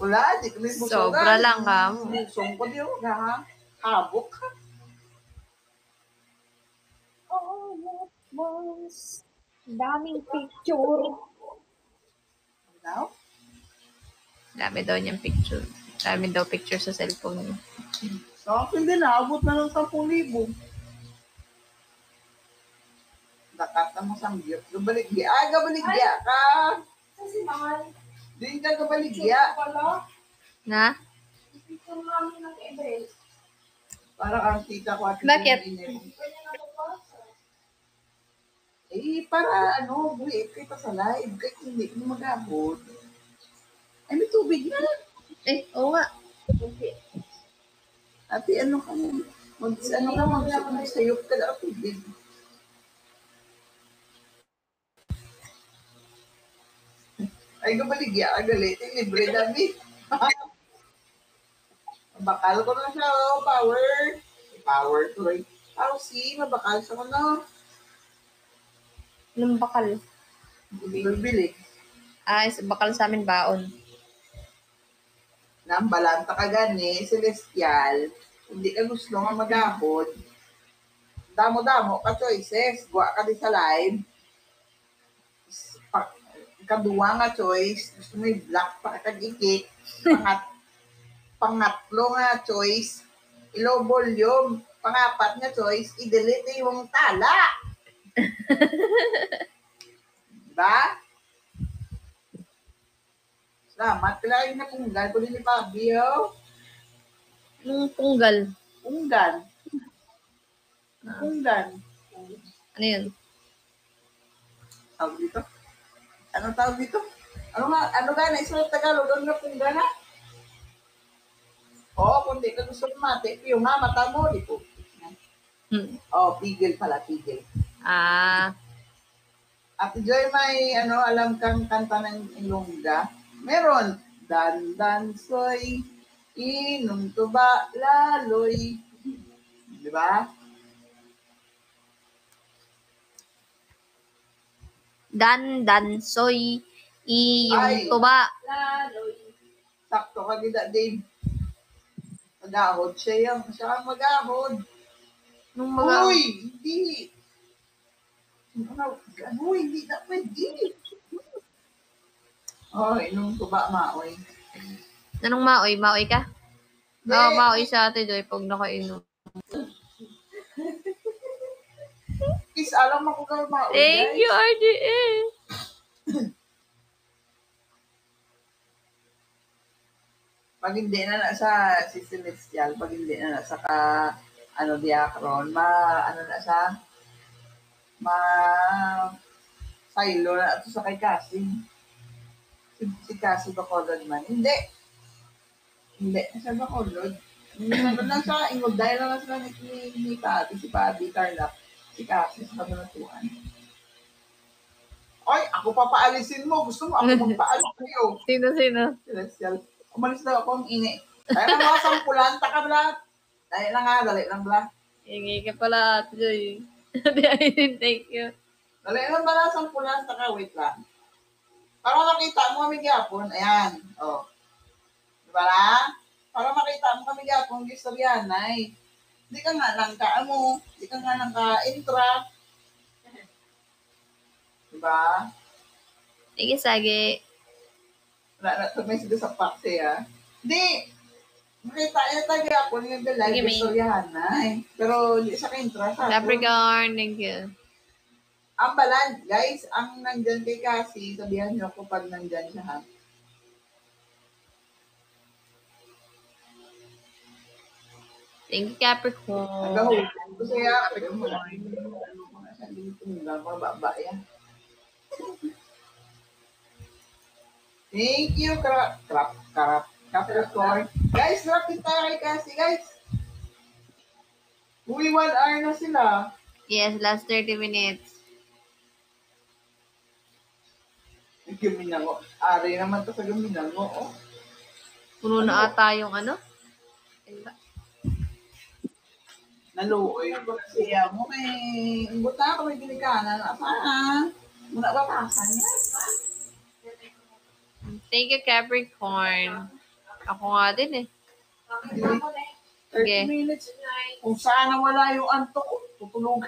Wala, di kami busogan. Sobra lang ka. Busong ko di ako ha. Habok ka. Mas daming picture. Now? Dami daw niyang picture. Dami daw picture sa cellphone niya. Sa akin din, naabot na ng 10,000. Nakata mo samgyup. Gabaligya. Gabaligya ka. Kasi mahal. Di ka gabaligya. Na? Picture namin ng Ebel. Parang ang tita ko at Bakit? Pwede na babasa. Para break kita sa live. Kahit hindi mo mag-abot. Ay, may tubig na. Oo nga. Ate, magsayop ka na tubig. Ay, gabaligya, galit. Libre dami. Mabakal ko na siya, power. Power to right. Mabakal siya ko na. Anong bakal? Bili. Bakal sa amin baon. Nambalanta ka gani, Celestial. Hindi ka gusto nga mag-abot. Damo-damo ka choices. Guwa ka din sa live. Kaduwa nga choice. Gusto mo i-block pa kag-ikik. Pangatlo nga choice. Low volume. Pangapat nga choice. I-delete yung tala. Diba? Salamat. Kailangan na punggal ko din ni Fabio. Anong punggal? Punggan. Ano yun? Tawag dito? Ano tawag dito? Ano nga na isulat Tagalog? Ano nga punggan na? Kung di ka gusto mati, yung nga mata mo, di po. Pigil pala, pigil. Ate Joy, may alam kang kanta ng Ilongga? Meron. Dan soy, inom tuba, laloy. Di ba? Dan soy, yung tuba. Laloy. Sakto ka gida, Dave. Mag-ahod siya yung. Siya ang mag-ahod. Uy, hindi. Hindi na pwede. Inom tuba, maoy. Anong maoy? Maoy ka? Oo, maoy sa Ate Joy pag nakainom. Kiss, alam mo kung maoy, Thank you, RDA. Pag hindi na sa si Celestial, pag hindi na sa diakron, silo na ito sa kay Cassie. Si Cassie Bacolod man. Hindi, sa Bacolod. Lang sa ingod, dahil lang sila ni Pati, si Pati, Carla, si Cassie sa kabanatuan. Ay, ako papaalisin mo. Gusto mo ako magpaalis kayo. Sino? Celestial. Umalis daw ako ang ini. Kaya na mga sampulanta ka, Bla. Dali lang, Bla. Hingi ka pala, Ate Joy. I didn't thank you. Dali lang, Bla, sampulanta ka. Wait lang. Para makita mo kami gapon, ayan. Oh. Diba na? Para makita mo kami gapon, gistoryanay. Di ka nga lang kaamo, di ka nga lang ka-intra. Diba? Sige, sagi. Wala na ito may sila sa paksi, ha? Di, makita niya tayo gapon yung galay, Sige, may. gistoryanay. Pero di sa ka-intra. Capricorn, thank you. Ang balan, guys, ang nandyan kay Cassie, sabihan niyo ako pag nandyan siya, ha? Thank you, Capricorn. Nagahulog ko siya, pero mo lang. Ano ko na siya dito, mababa yan. Thank you, Capricorn. Guys, rapid tayo kay Cassie, guys. Uy, 1 hour na sila. Yes, last 30 minutes. Gaminango. Ari naman to sa gaminango, oh. Puno na ata yung ano? Naluoy ko siya mo may buta ko may ginikanan na pa. Muna batasan niya. Thank you, Capricorn. Ako nga din eh. 30 minutes. Kung sana wala yung antok ko, tutulog.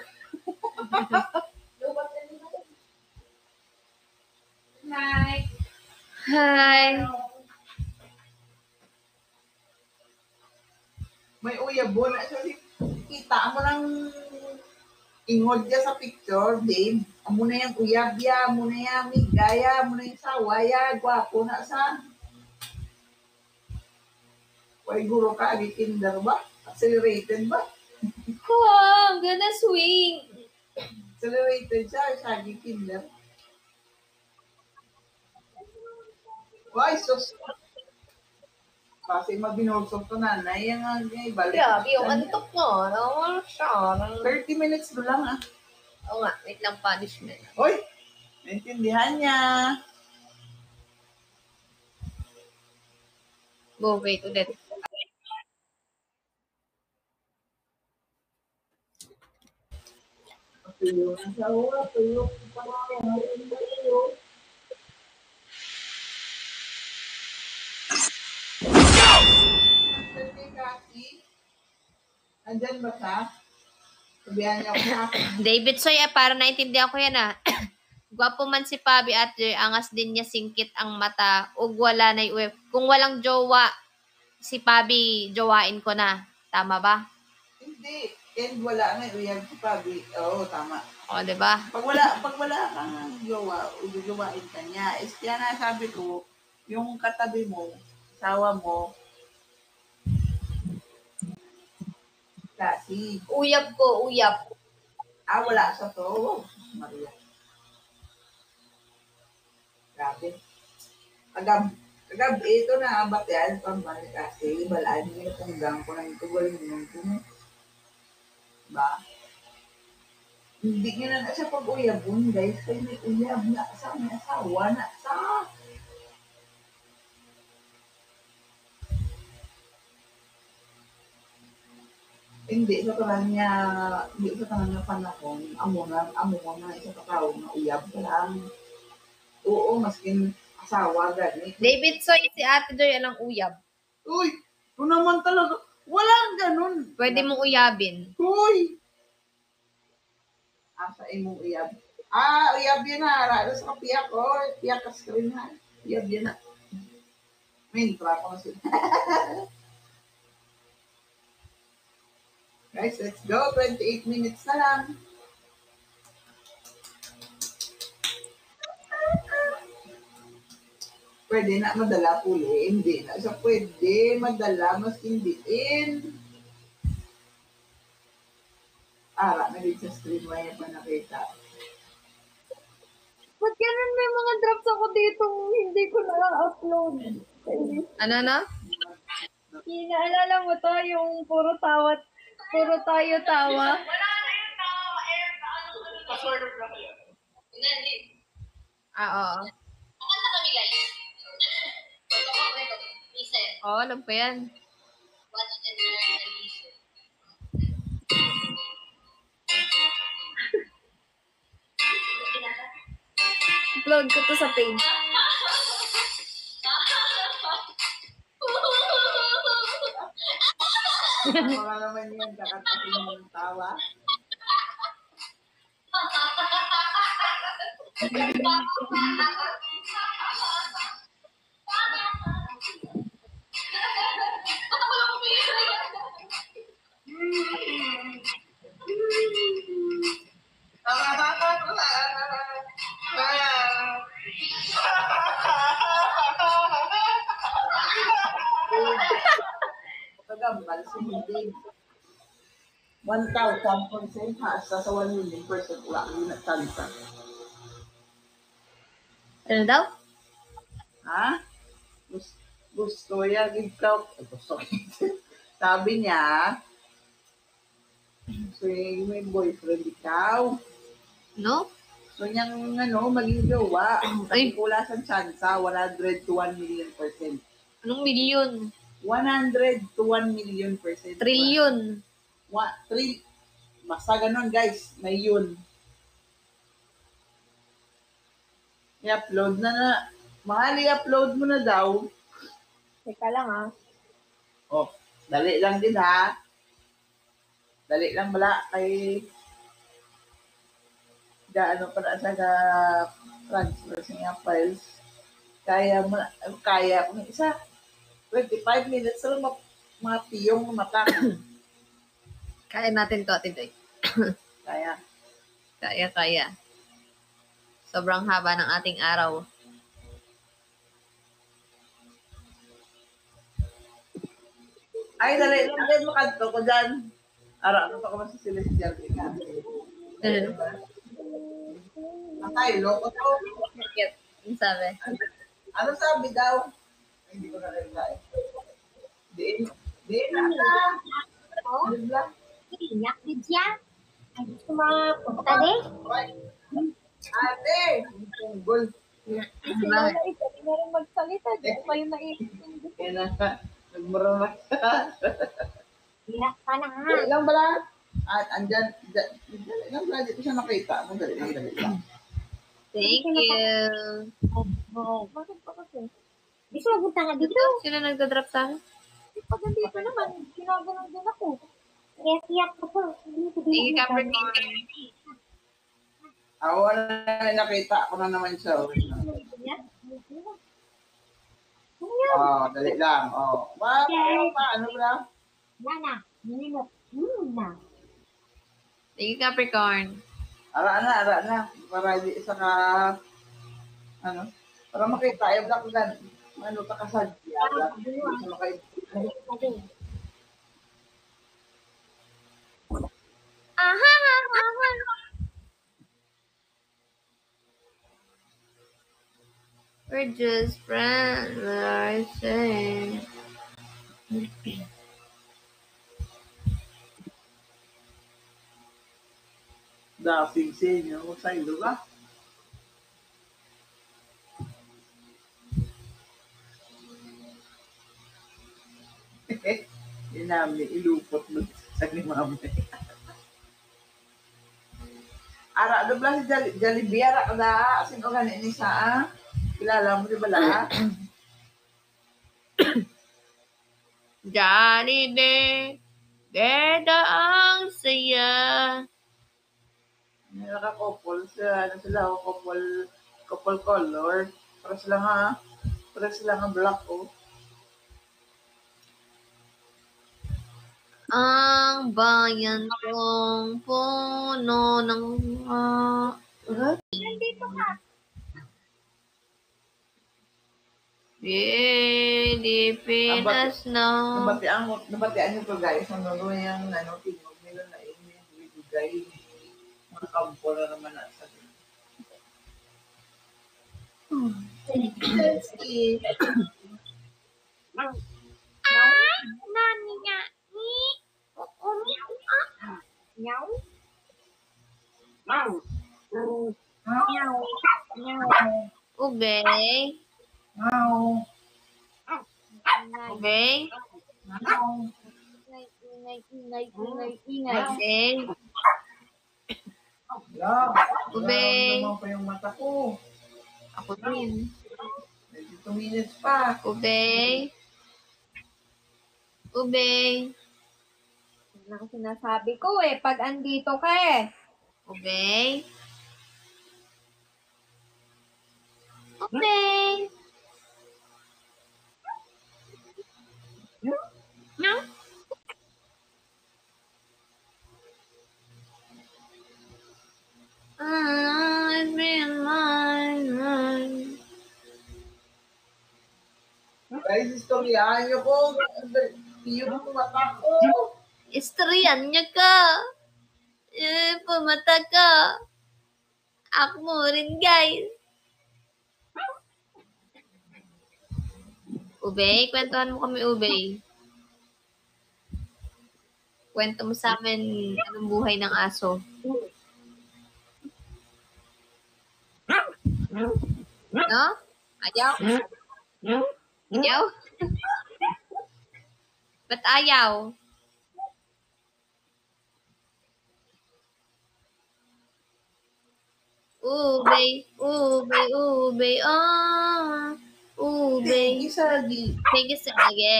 Hi. Hi. May uyabon. Actually, kita mo lang ingod niya sa picture, babe. Amo na yung uyab ya, amo na yung migaya, amo na yung sawaya, gwapo na sa. Why guro ka, kinder ba? Accelerated ba? Oh, I'm gonna swing. Accelerated siya, shaggy kinder. Why, sus. Kasi mabinulsog to nanay, yung balik. Grabe, yung antok mo. Nawala siya. 30 minutes do lang, ah. Oo nga, wait lang, punishment. Hoy, naintindihan niya. Go, wait, ulit. Tuyo na sa uwa, tuyo pa na tuyo. Andyan ba siya? Sabihan niya ako sa akin. David Soy, para naintindihan ko yan ah. Gwapo man si Pabi at angas din niya singkit ang mata. Ug wala na yung kung walang jowa, si Pabi, jowain ko na. Tama ba? Hindi. And wala nga, uyag si Pabi. Oo, tama. O, di ba? Pag wala kang jowa, ujujuwain ka niya. Is kaya na sabi ko, yung katabi mo, asawa mo, kasi, Uyab ko, uyab. wala sa to. Maria. Grabe. Agab, ito na, batian, pambalik kasi, balaan niyo tunggang ko ng tugal niyo. Ba? Hindi nyo na siya pag-uyabon, guys. Kaya may uyab na sa may asawa na sa. Hindi sa kanya panahon, amo na isa katao na uyab ka lang. Oo, maskin asawa gani. David Soy, si Ate Joy, anong uyab? Uy, ito naman talaga. Walang ganun. Pwede mong uyabin. Uy! Asa imong uyab. Uyab yun na. Rado sa kapiyak ko. Piyak ka screen ha. Uyab yun na. Mintra ko na sila. Guys, let's go. 28 minutes na lang. Pwede na madala puli. Hindi na siya pwede madala mas hindiin. Ara na din sa screen mo yan pa nakita. Ba't ganun may mga drops ako dito hindi ko na-upload? Ano na? Naalala mo to, yung puro tawa. Oo. Oo, alam ko yan. Upload ko to sa page. Mga naman yan, kakatakin mo ng tawa. Kagambal, hindi. 1,000% hasta sa 1,000,000% wala yung nagsalita. Ano daw? Ha? Gusto yan, ikaw. Gusto. Sabi niya, gusto niya may boyfriend ikaw. No? So niyang maging jowa. Ay. Kasi kulasan tsansa, 100 to 1,000,000%. Anong milyon? 100 to 1,000,000%. Trilyon. Basta ganun guys, may yun. I-upload na. Mahal, i-upload mo na daw. Teka lang ah. Oh, dali lang din ha. Dali lang bala kay gaano para sa transfer sa files. Kaya kung isa 25 minutes lang mapiyong mata. Kaya natin to, Ate Joy. Kaya. Kaya. Sobrang haba ng ating araw. Ay, dali lang din makanto ko dyan. Ara, ano pa ko sa Celestial ka? Ay, loko to. Bakit? Ang sabi? Ano sabi daw? Ay, hindi ko na rin tayo. Di na. Oh, iyak din siya. Ay, gusto mapunta din. Ate! Punggol. Kasi na ito, hindi na rin magsalita. Di ko kayo naiintindi. Kaya na, nagmuramat ka. Iyak ka na nga. Dali lang bala. At andyan, dali lang bala. Di ko siya nakita. Dali lang. Thank you. Oo. Bakit pa kasi? Di siya mapunta nga dito. Sino nagda-drop sa akin? Pag nandito naman, ginaganon din ako. Iyak ko po. Sige, Capricorn. Ako na nakita ko na naman siya. Dali lang. Ano ba? Nana, minimot. Na. Sige, Capricorn. Ara na. Para di isa ka, para makita. Ayaw lang ko gan. Ano ka kasadya. Aha! We're just friends, what I say. Dating sa inyo. Sa ilo ba? Yun namin, ilupot mo sa ni mami. Ara, ano ba si Jollibee? Ara ka na. Sino ka na inisa, ah? Kilala mo, di ba la? Jollibee, ganda ang saya. Naka-couple sila, couple color. Para sila nga black, oh. Ang bayan kong puno ng Nandito ka. Pilipinas na. Nabatian nyo to guys. Ang yung tingog nila na yung bibigay. Mga kampo na naman nasa. Nani nga. Nyaw? Ubay. Ubay. Ingay. Ubay. Naman pa yung mata ko. Ako din. 2 minutes pa. Ubay. Ang sinasabi ko pag andito ka Obey. Obey. No? I've been mine. Guys, istoryahan niyo ko. Yung mata ko. Istoryan niya ka. Pumata ka. Ako mo rin, guys. Ubay, kwentuhan mo kami, Ubay. Kwento mo sa amin anong buhay ng aso. No? Ayaw? Ayaw? Ba't ayaw? Ubay, ubay, ubay, ubay. Gisagi. Sige, sige.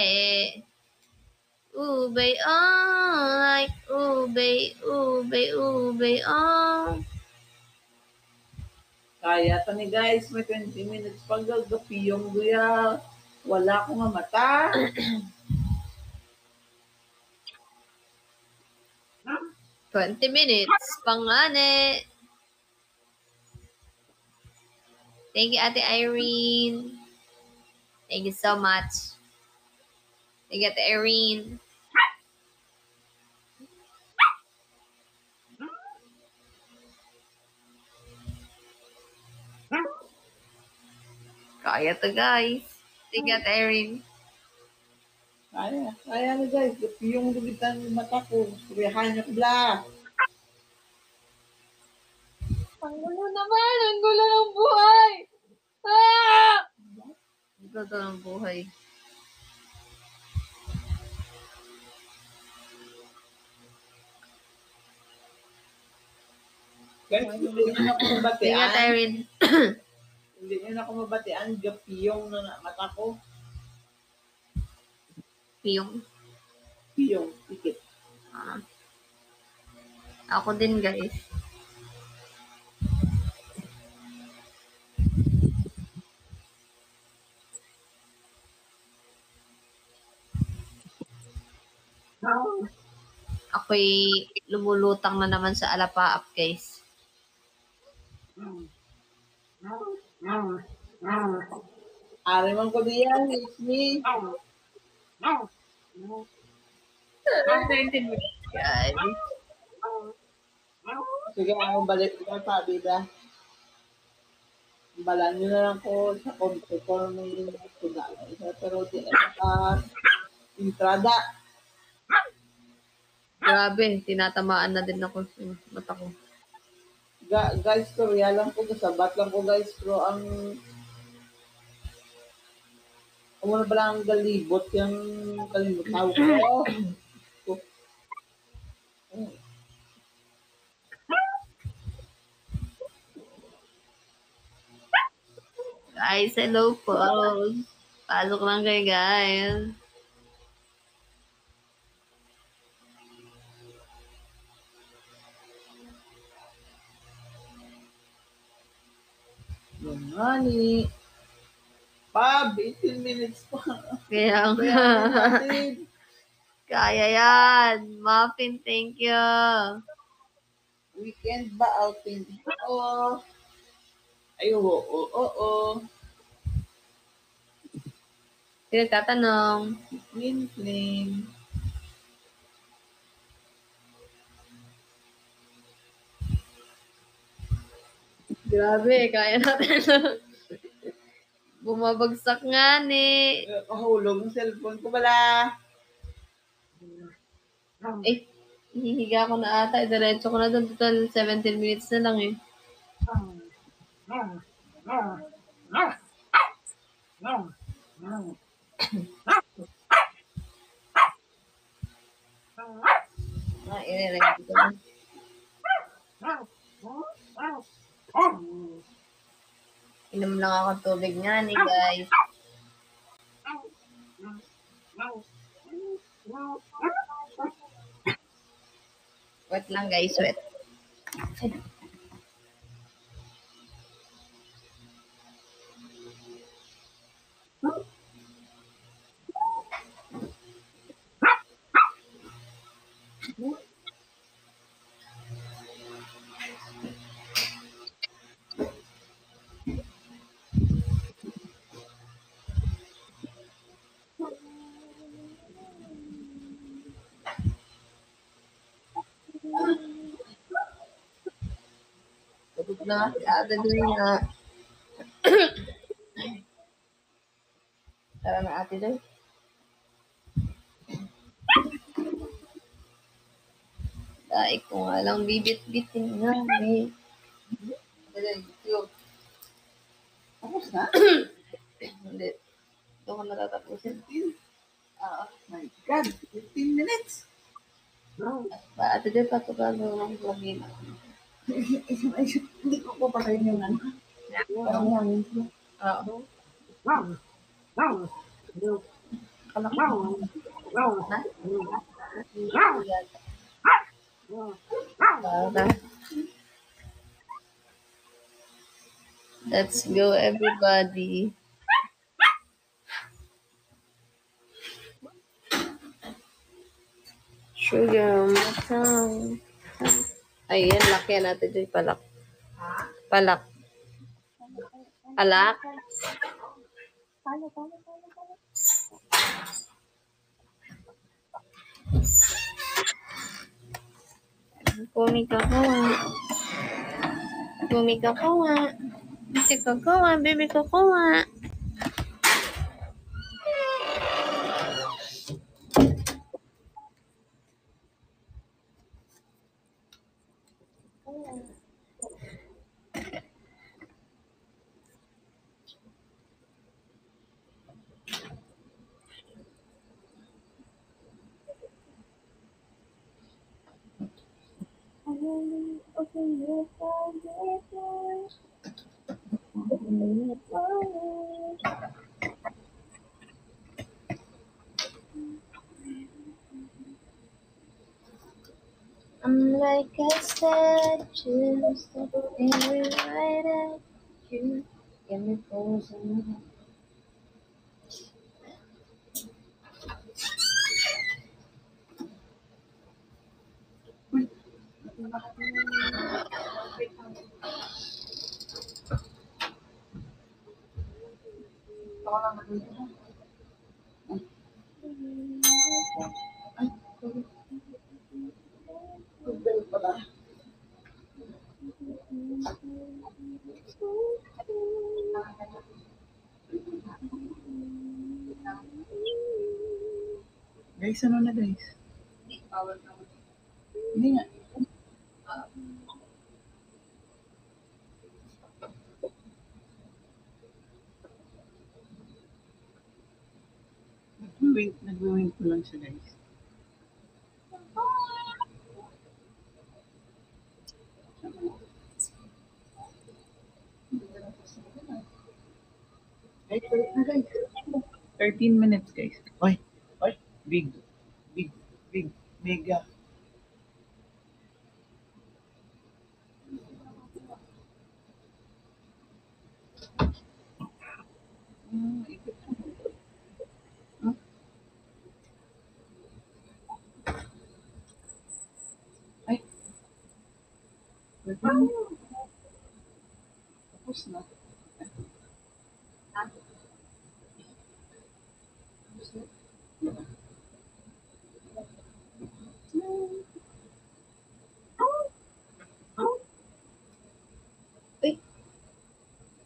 Ubay, like, ubay, ubay, ubay, Kaya to ni guys, may 20 minutes pag gagapiyong guya. Wala ko nga mata. 20 minutes, pangane. Thank you, Ate Irene. Thank you so much. Thank you, Ate Irene. Kaya to, guys. Thank you, Ate Irene. Kaya na guys, gapiyong lubitan yung mata ko. Suryahan niyo ko bla. Ang gulo naman! Ang gulo ng buhay! Ah! Ito ng buhay. Guys, hindi niyo na ako Thank you, Ate mabatian. Irene. Hindi niyo na ako mabatian. Gapiyong na mata ko. Yung, Piyong, tikit. ako din, guys. Ako'y lumulutang na naman sa alapaap, guys. Ari man ko diyan, it's me. 20 minutes, guys. Sige, ako balik ko pa, bida. Balan nyo na lang ko sa computer ko may pagdala. Pero di na sa entrada. Grabe, tinatamaan na din ako sa mata ko. Guys, storya lang ko, kasabat lang ko guys. Pero ang na ba lang galibot yung kalimutaw ko. Guys, hello po. Pasok lang kayo, guys. Yung honey. Pab, 18 minutes pa. Kaya nga. natin. Kaya yan. Muffin, thank you. Weekend ba outing? Oo. Ay, oo. Sino tatanong? Flin. Grabe, kaya natin. Bumabagsak nga ni. Kahulog yung cellphone ko bala. Eh, hihiga ko na ata. Diretso ko na doon. Total 17 minutes na lang eh. I-ready ko na. Inom lang ako tubig nga ni guys. Wait lang guys, wait. Tulog na si Ate Joy na. Tara na Ate Joy. Dahil ko nga lang bibit-bitin nga eh. Ate Joy, YouTube. Tapos na? Hindi. Ito ko natatapusin. 15? My God, 15 minutes. Ate Joy, patugalo ng vlogin. Hindi ko po patayin yung ano. Parang hangin ko. Oo. Let's go, everybody. Sugar, matang. Ayan, laki natin dyan. Palak. Palak. Palak. Kumika ko nga. Kumika ko nga. Kumika ko nga. Baby ko ko nga. I'm like a statue, staring right at you. Give me frozen. Guys, ano na guys? Hindi nga. Nag-wink ko lang siya guys. Guys, balik na guys. 13 minutes guys. Oy, oy, big, mega. Ikot. Ay. Tapos na.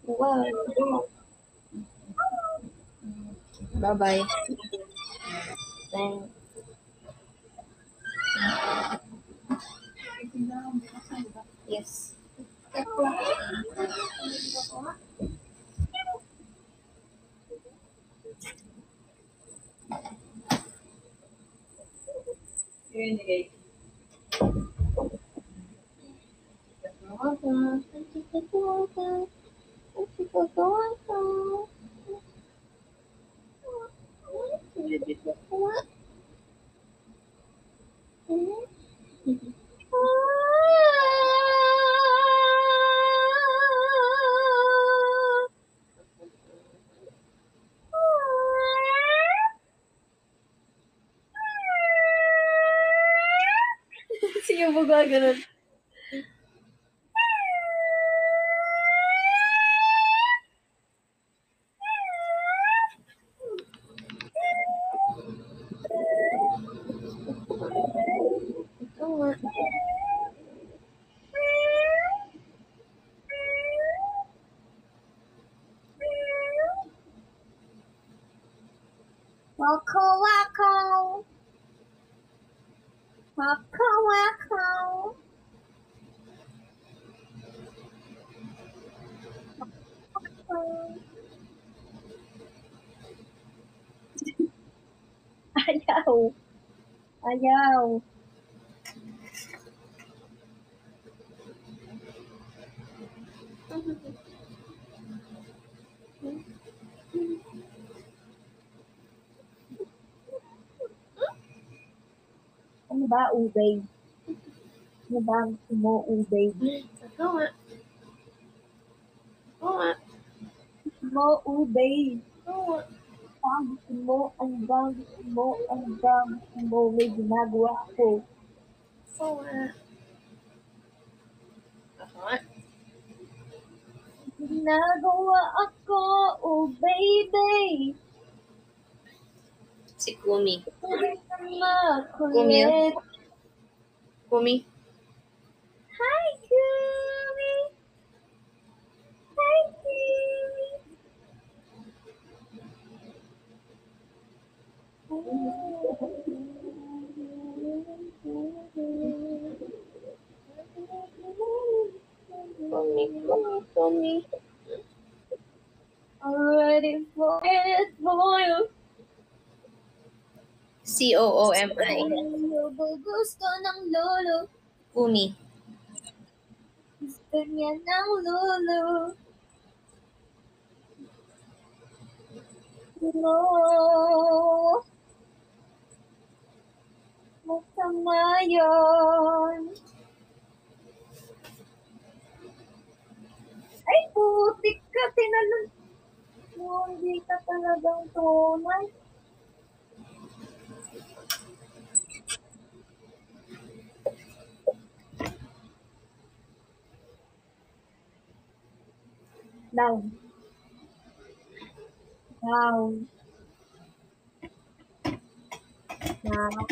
Wow. Bye-bye. Thanks. Yes. Yun, guys. gaganon. Oo nga. Wako wako. Wako wako. Ayaw. Ayaw. Ano ba, ubay? Ano ba gusto mo, ubay? Oo nga. Oo nga. Gusto mo, ubay? Oo nga. Ang gusto mo, ano ba gusto mo, ano ba gusto mo, may ginagawa ako. Oo nga. Ako nga. Ginagawa ako, oh baby. Si Kumi. Pwede ka makulit. Kumi. Hi, Kumi. Hi, Kumi. Kumi. I'm ready for it, boy. C-O-O-M-I. Gusto ng lolo. Kumi. Gusto niya ng lolo. No. Masama yun. Ay, putik ka. Tinalon. No, hindi ka talagang tunay. Down. Down. Down.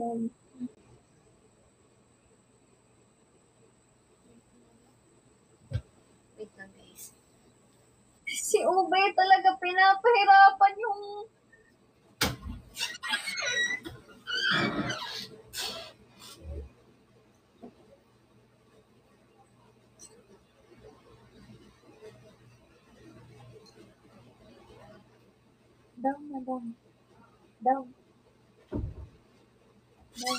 Down. Wait lang, guys. Si Ube talaga pinapahirapan yung down na down. Down. Down.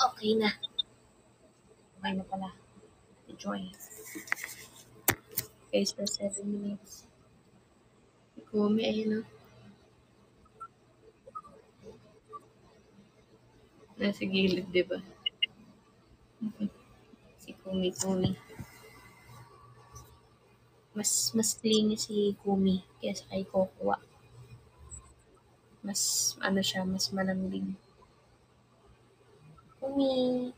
Okay na. Okay na pala. Enjoy. Guys, for 7 minutes. Si Kumi, ayun o. Nasa gilid, di ba? Si Kumi. Mas clingy si Kumi kaysa kay Kokwa. Mas, siya, mas malambing. Kumi.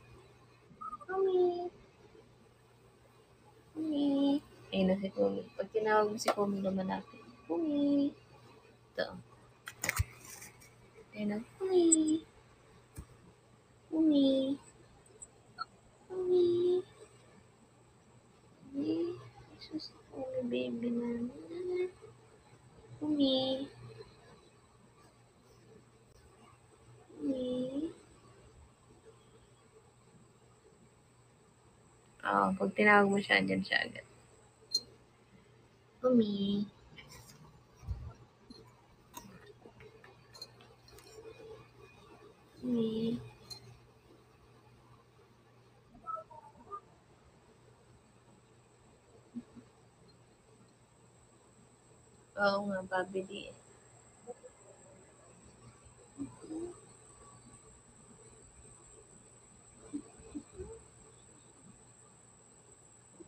Ayun na si Kumi. Pag tinawag mo si Kumi, lumalapit. Kumi. Ito. Ayan na. Umi. Umi. Umi. Umi. Jesus, Umi baby namin. Umi. Umi. Oo, pag tinawag mo siya, andyan siya agad. Umi. Umi. Oo nga, pabili eh.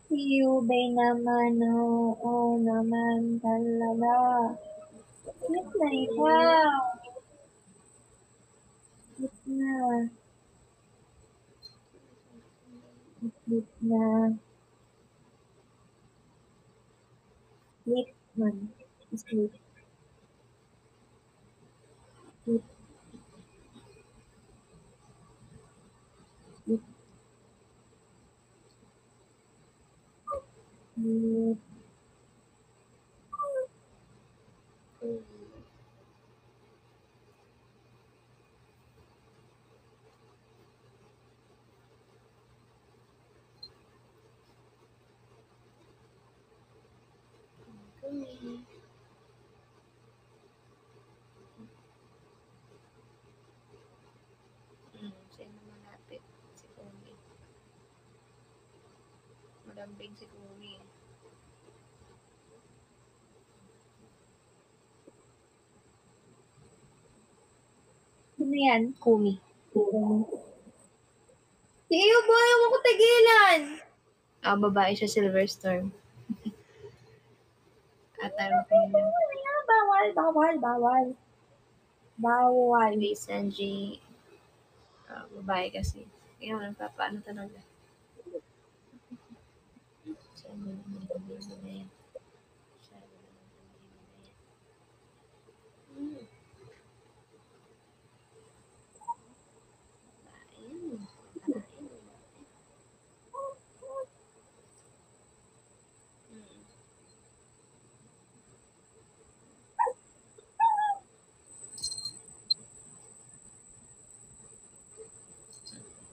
Siyubay naman, oo naman talaga. Sweet na ikaw. Sweet na. Sweet na. Sweet man. Sweet. Sweet. Sweet. Sweet. Umi. Sino malapit? Si Umi. Malambing si Umi. Sino yan? Kumi. Iyo ba? Ayaw mo ko tigilan. Babae siya, Silver Storm. Ataro ko yun. Bawal, bawal, bawal. Bawal. May Sanji. Babae kasi. Kaya mo nagpapaano talaga. Siya mo naman yung baby na yan. Siya mo naman yung baby na yan. Babae yan. Babae.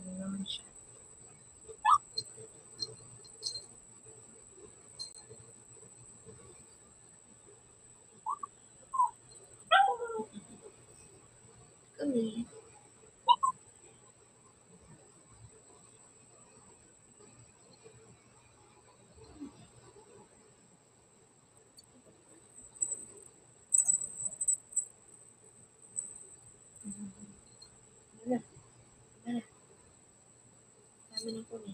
Ano naman siya? Kumi. Wala. Wala. Sabi ni Kumi.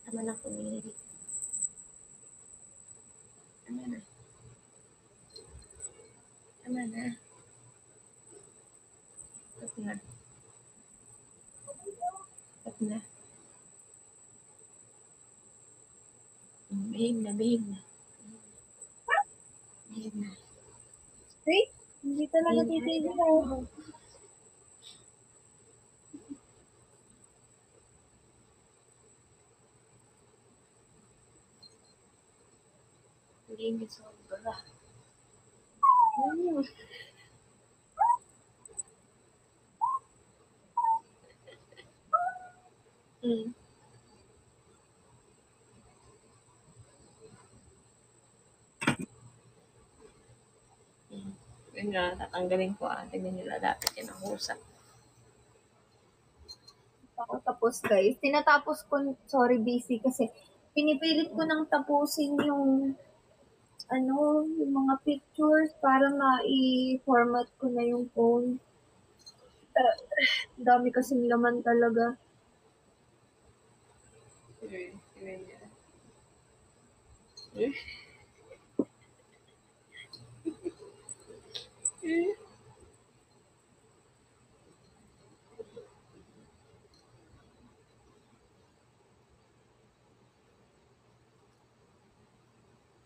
Tama na Kumi. Tama na. Tama na. Stop na. Stop na. Behave na, behave na. Behave na. Straight? Hindi talaga titigil ako. Hindi niya sobra. Mm. Yun nga, tatanggalin ko tingnan nyo lalapit yan ang husa. Ako tapos guys. Tinatapos ko, sorry busy kasi pinipilit ko nang tapusin yung yung mga pictures para ma-format ko na yung phone. Dami kasing laman talaga. Yun niya.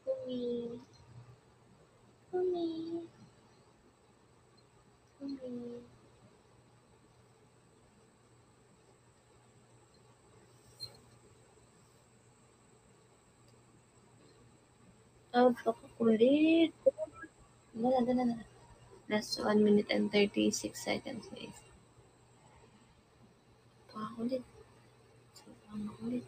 Kumi. Pakakulit. Dala. Last 1 minute and 36 seconds, guys. Pakakulit. Pakakulit. Pakakulit.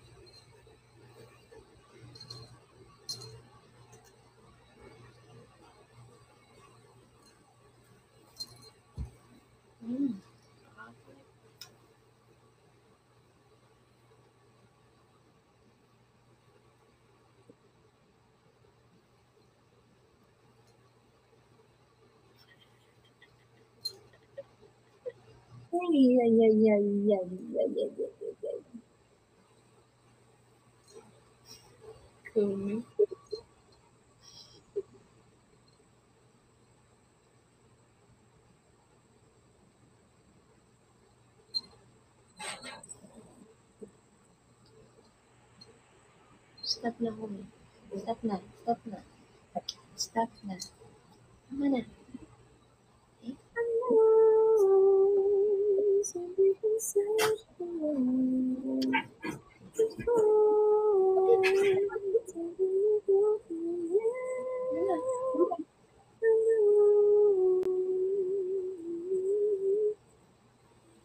Kumi. Stop na, Kumi. Stop na. Tama na. Eh?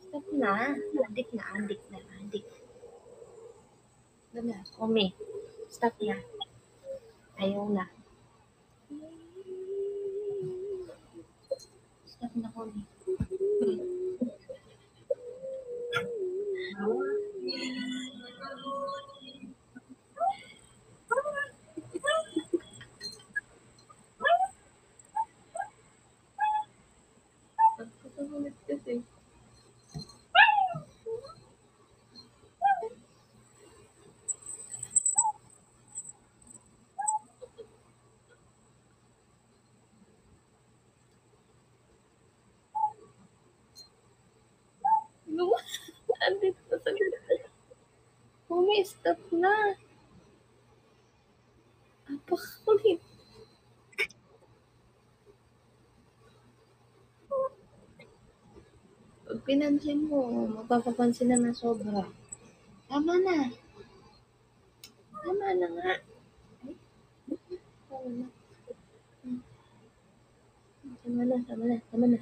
Stop na. Adik. Dala, Kumi. Stop na. Ayaw na. Stop na, Kumi. Pagkakagulit kasi. No, andito na sa gilid. Kumi, stop na. Apakakulit. Pag pinansin mo, mapapapansin na na sobra. Tama na nga. Ay, tama na.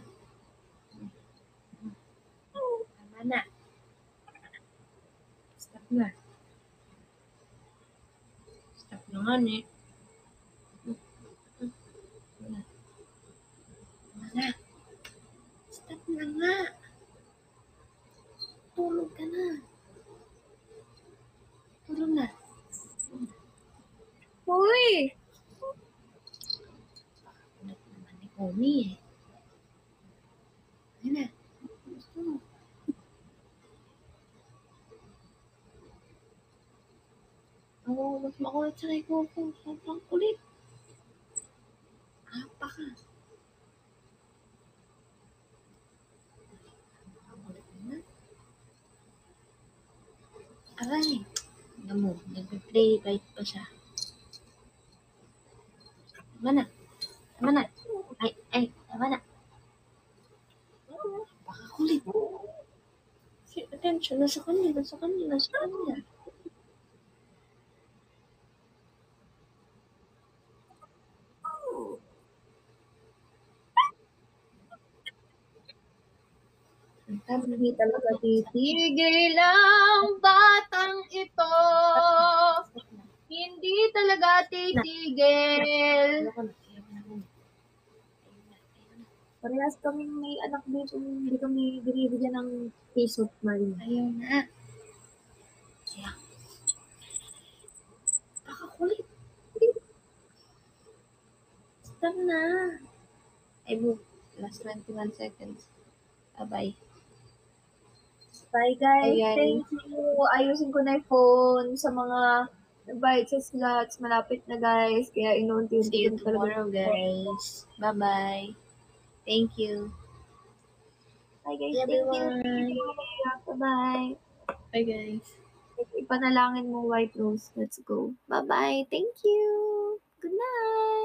Tama na. Stop na. Stop na nga eh. Tama na. Stop na nga. Tulog ka na. Tulog na. Uy! Ulit naman ni Kumi eh. Ayun na. Gusto mo. Oo, mas makulit sa kay Coco. Sobrang kulit. Apa ka. Kulit naman. Aray. Alam mo, nagpe-play right pa siya. Tama na. Ay, tama na. Baka kulit. Attention, nasa kanya. Hindi talaga titigil ang batang ito. Hindi talaga titigil. Parehas kaming may anak dito. Hindi kami binibigyan ng peace of mind. Ayaw na. Baka kulit. Stop na. Ay, move. Last 21 seconds. Bye-bye. Bye guys. Ayan. Thank you. Ayusin ko na yung phone sa mga nag-bite sa slots. Malapit na guys. Kaya inuunti-unti See you ko talaga. tomorrow, guys. Bye-bye. Thank you. Bye guys. Bye, Thank you. everyone. Bye-bye. Bye, guys. Ipanalangin mo, White Rose. Let's go. Bye-bye. Thank you. Good night.